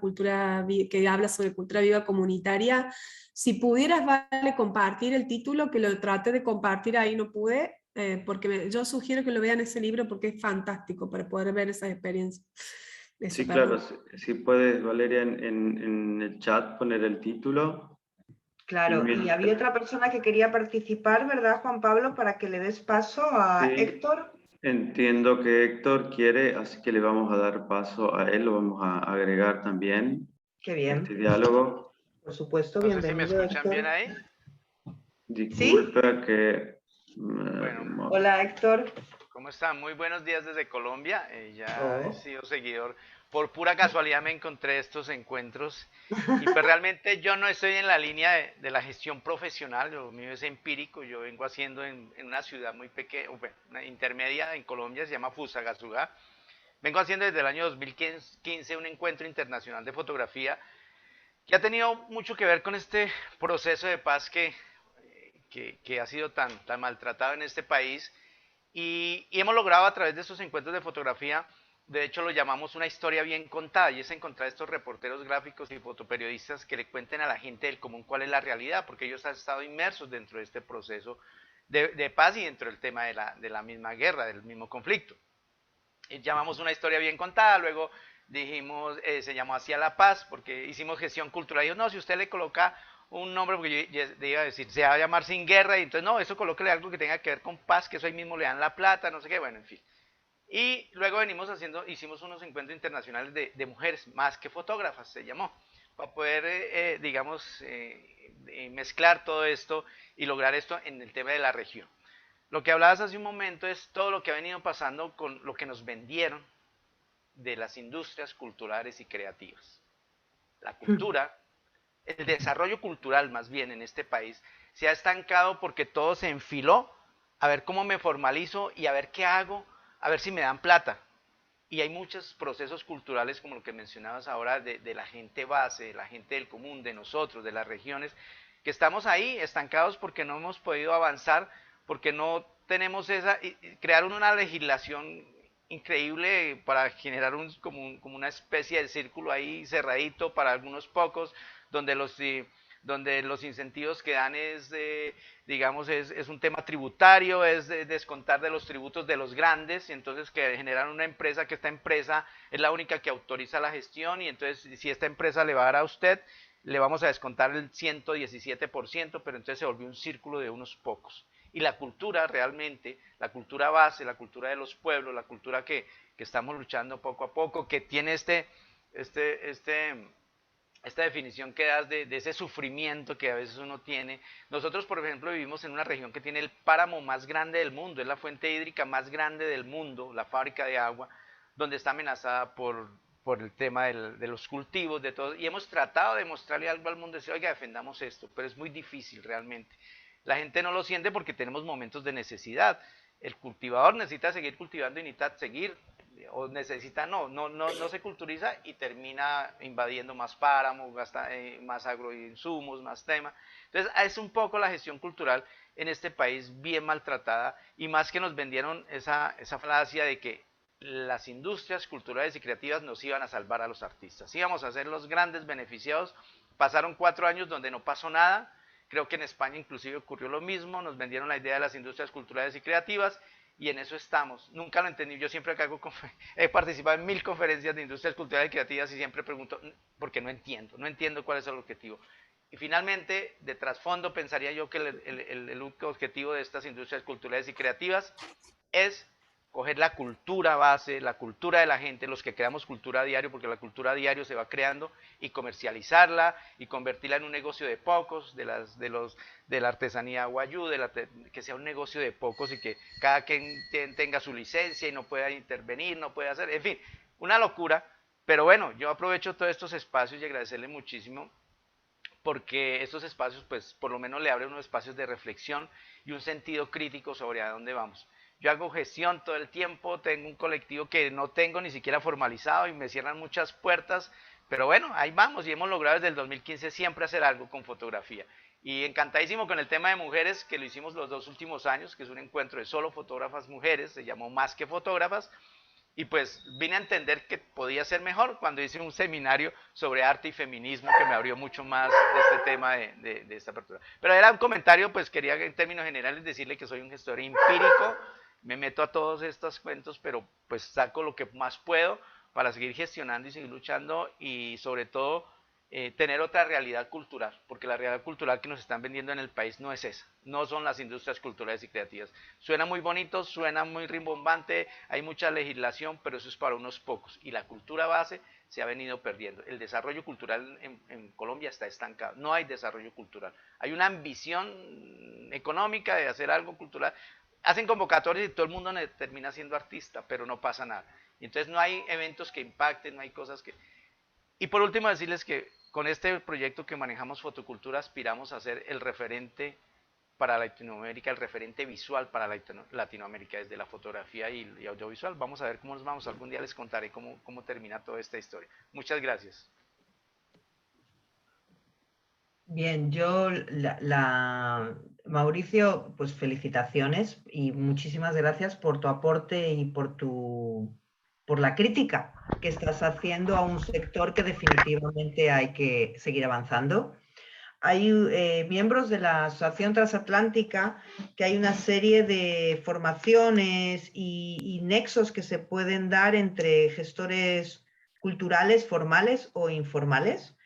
que habla sobre cultura viva comunitaria. Si pudieras, Vale, compartir el título, que lo traté de compartir ahí, no pude, porque yo sugiero que lo vean ese libro porque es fantástico para poder ver esas experiencias. Eso, Sí, perdón. claro, si puedes, Valeria, en el chat poner el título. Claro, y había otra persona que quería participar, ¿verdad, Juan Pablo? Para que le des paso a Sí, Héctor. entiendo que Héctor quiere, así que le vamos a dar paso a él, lo vamos a agregar también Qué a bien. este diálogo. Por supuesto, No sé si me bienvenido, escuchan bien Héctor. ahí. ¿Sí? Disculpa que... Bueno, Hola, Héctor. ¿cómo están? Muy buenos días desde Colombia. Ya he Oh. sido seguidor. Por pura casualidad me encontré estos encuentros y pues realmente yo no estoy en la línea de la gestión profesional, lo mío es empírico. Yo vengo haciendo en una ciudad muy pequeña, bueno, una intermedia en Colombia, se llama Fusagasugá. Vengo haciendo desde el año 2015 un encuentro internacional de fotografía que ha tenido mucho que ver con este proceso de paz que ha sido tan maltratado en este país y hemos logrado a través de estos encuentros de fotografía, de hecho lo llamamos una historia bien contada, y es encontrar estos reporteros gráficos y fotoperiodistas que le cuenten a la gente del común cuál es la realidad, porque ellos han estado inmersos dentro de este proceso de paz y dentro del tema de la misma guerra, del mismo conflicto. Y llamamos una historia bien contada, luego dijimos, se llamó Hacia la Paz, porque hicimos gestión cultural. Y yo, no, si usted le coloca un nombre, porque yo iba a decir, se va a llamar Sin Guerra, y entonces, no, eso colóquele algo que tenga que ver con paz, que eso ahí mismo le dan la plata, no sé qué, bueno, en fin. Y luego hicimos unos encuentros internacionales de mujeres, más que fotógrafas, se llamó, para poder, digamos, mezclar todo esto y lograr esto en el tema de la región. Lo que hablabas hace un momento es todo lo que ha venido pasando con lo que nos vendieron de las industrias culturales y creativas. La cultura, el desarrollo cultural más bien en este país, se ha estancado porque todo se enfiló a ver cómo me formalizo y a ver qué hago, a ver si me dan plata. Y hay muchos procesos culturales, como lo que mencionabas ahora, de la gente base, de la gente del común, de nosotros, de las regiones, que estamos ahí estancados porque no hemos podido avanzar, porque no tenemos crear una legislación increíble para generar como una especie de círculo ahí cerradito para algunos pocos, donde los incentivos que dan digamos, es un tema tributario, es descontar de los tributos de los grandes, y entonces que generan una empresa, que esta empresa es la única que autoriza la gestión, y entonces si esta empresa le va a dar a usted, le vamos a descontar el 117%, pero entonces se volvió un círculo de unos pocos. Y la cultura realmente, la cultura base, la cultura de los pueblos, la cultura que estamos luchando poco a poco, que tiene esta definición que das de ese sufrimiento que a veces uno tiene. Nosotros, por ejemplo, vivimos en una región que tiene el páramo más grande del mundo, es la fuente hídrica más grande del mundo, la fábrica de agua, donde está amenazada por el tema de los cultivos, de todo, y hemos tratado de mostrarle algo al mundo, decir, oiga, defendamos esto, pero es muy difícil realmente. La gente no lo siente porque tenemos momentos de necesidad. El cultivador necesita seguir cultivando y necesita seguir, o necesita, no se culturiza y termina invadiendo más páramos, gasta más agroinsumos, más tema. Entonces es un poco la gestión cultural en este país bien maltratada, y más que nos vendieron esa falacia de que las industrias culturales y creativas nos iban a salvar a los artistas, íbamos a ser los grandes beneficiados. Pasaron 4 años donde no pasó nada. Creo que en España inclusive ocurrió lo mismo, nos vendieron la idea de las industrias culturales y creativas, y en eso estamos. Nunca lo entendí, yo siempre que he participado en 1000 conferencias de industrias culturales y creativas y siempre pregunto, porque no entiendo cuál es el objetivo. Y finalmente, de trasfondo, pensaría yo que el único objetivo de estas industrias culturales y creativas es coger la cultura base, la cultura de la gente, los que creamos cultura a diario, porque la cultura a diario se va creando, y comercializarla y convertirla en un negocio de pocos, de la artesanía guayú, que sea un negocio de pocos y que cada quien tenga su licencia y no pueda intervenir, no pueda hacer, en fin, una locura. Pero bueno, yo aprovecho todos estos espacios y agradecerle muchísimo, porque estos espacios pues por lo menos le abren unos espacios de reflexión y un sentido crítico sobre a dónde vamos. Yo hago gestión todo el tiempo, tengo un colectivo que no tengo ni siquiera formalizado y me cierran muchas puertas, pero bueno, ahí vamos, y hemos logrado desde el 2015 siempre hacer algo con fotografía. Y encantadísimo con el tema de mujeres, que lo hicimos los 2 últimos años, que es un encuentro de solo fotógrafas mujeres, se llamó Más que Fotógrafas, y pues vine a entender que podía ser mejor cuando hice un seminario sobre arte y feminismo, que me abrió mucho más este tema de esta apertura. Pero era un comentario, pues quería en términos generales decirle que soy un gestor empírico, me meto a todos estos cuentos, pero pues saco lo que más puedo para seguir gestionando y seguir luchando, y sobre todo tener otra realidad cultural, porque la realidad cultural que nos están vendiendo en el país no es esa, no son las industrias culturales y creativas. Suena muy bonito, suena muy rimbombante, hay mucha legislación, pero eso es para unos pocos, y la cultura base se ha venido perdiendo. El desarrollo cultural en Colombia está estancado, no hay desarrollo cultural, hay una ambición económica de hacer algo cultural, hacen convocatorias y todo el mundo termina siendo artista, pero no pasa nada, y entonces no hay eventos que impacten, no hay cosas que... Y por último decirles que con este proyecto que manejamos Fotocultura aspiramos a ser el referente para Latinoamérica, el referente visual para Latinoamérica desde la fotografía y audiovisual. Vamos a ver cómo nos vamos, algún día les contaré cómo termina toda esta historia. Muchas gracias. Bien, Mauricio, pues felicitaciones y muchísimas gracias por tu aporte y por la crítica que estás haciendo a un sector que definitivamente hay que seguir avanzando. Hay miembros de la Asociación Transatlántica que hay una serie de formaciones y nexos que se pueden dar entre gestores culturales formales o informales,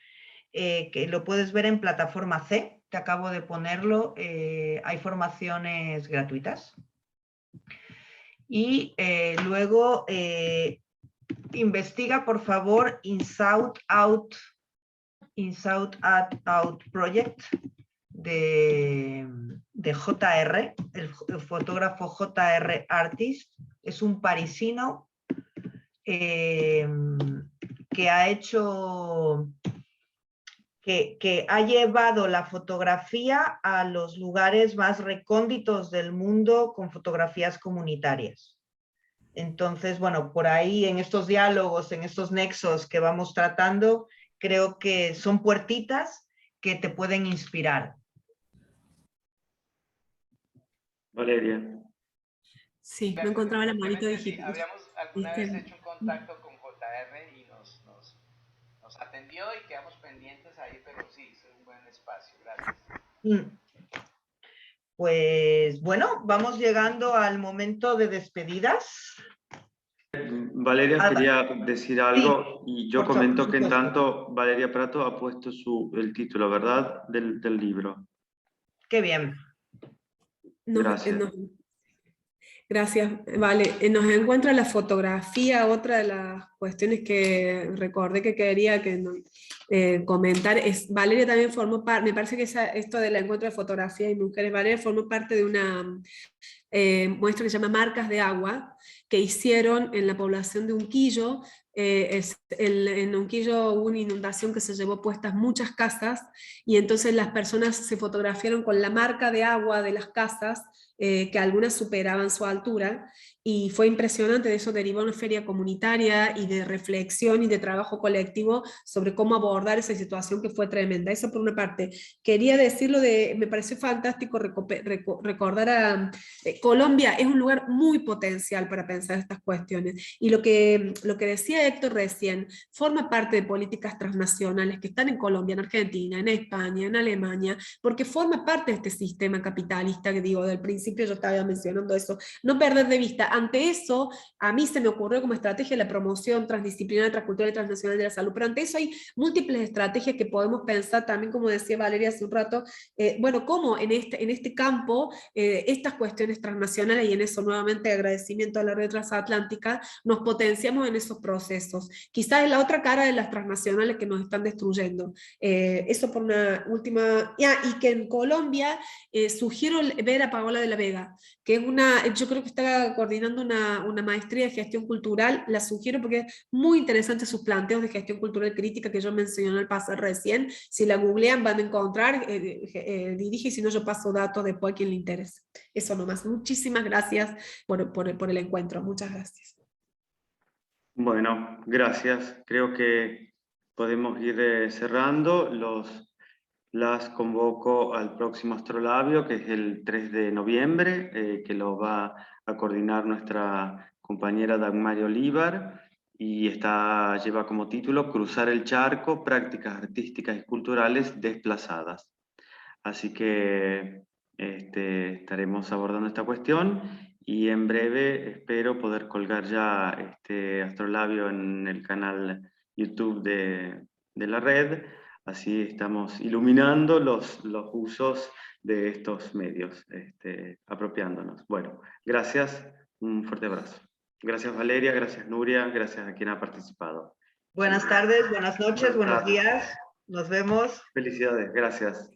que lo puedes ver en Plataforma C, te acabo de ponerlo, hay formaciones gratuitas. Y luego investiga, por favor, Inside Out Project de JR, el fotógrafo JR Artist. Es un parisino que ha hecho... Que ha llevado la fotografía a los lugares más recónditos del mundo con fotografías comunitarias. Entonces, bueno, por ahí en estos diálogos, en estos nexos que vamos tratando, creo que son puertitas que te pueden inspirar. Valeria. Sí, no encontraba la manito digital. Habíamos alguna vez hecho un contacto con JR y nos atendió y quedamos pendientes ahí, pero sí, es un buen espacio. Gracias. Pues bueno, vamos llegando al momento de despedidas. Valeria quería decir algo, y yo comento que en supuesto. tanto Valeria Prato ha puesto el título, ¿verdad?, del libro. Qué bien. Gracias. Gracias, vale. Nos encuentra la fotografía, otra de las cuestiones que recordé que quería comentar es, Valeria también formó parte, me parece que esto del encuentro de fotografía y mujeres, Valeria formó parte de una muestra que se llama Marcas de Agua, que hicieron en la población de Unquillo. En Unquillo hubo una inundación que se llevó puestas muchas casas, y entonces las personas se fotografiaron con la marca de agua de las casas, que algunas superaban su altura, y fue impresionante. De eso derivó una feria comunitaria y de reflexión y de trabajo colectivo sobre cómo abordar esa situación que fue tremenda. Eso por una parte. Quería decirlo me pareció fantástico recordar a Colombia. Es un lugar muy potencial para pensar estas cuestiones, y lo que decía Héctor recién, forma parte de políticas transnacionales que están en Colombia, en Argentina, en España, en Alemania, porque forma parte de este sistema capitalista que digo, del principio yo estaba mencionando eso, no perder de vista. Ante eso, a mí se me ocurrió como estrategia la promoción transdisciplinaria, transcultural y transnacional de la salud, pero ante eso hay múltiples estrategias que podemos pensar también, como decía Valeria hace un rato, bueno, cómo en este campo, estas cuestiones transnacionales, y en eso nuevamente agradecimiento a la red transatlántica, nos potenciamos en esos procesos. Quizás es la otra cara de las transnacionales que nos están destruyendo. Eso por una última, y que en Colombia sugiero ver a Paola de la Vega, que es yo creo que está coordinando una maestría de gestión cultural. La sugiero porque es muy interesante sus planteos de gestión cultural crítica que yo mencioné al pasar recién. Si la googlean van a encontrar, dirige, y si no yo paso datos después a quien le interese. Eso nomás. Muchísimas gracias por el encuentro. Muchas gracias. Bueno, gracias. Creo que podemos ir cerrando. Las convoco al próximo Astrolabio, que es el 3 de noviembre, que lo va a coordinar nuestra compañera Dagmar Olivar, y lleva como título Cruzar el charco, prácticas artísticas y culturales desplazadas. Así que estaremos abordando esta cuestión, y en breve espero poder colgar ya este Astrolabio en el canal YouTube de la red. Así estamos iluminando los usos de estos medios, apropiándonos. Bueno, gracias, un fuerte abrazo. Gracias Valeria, gracias Nuria, gracias a quien ha participado. Buenas tardes, buenas noches, buenos días. Nos vemos. Felicidades, gracias.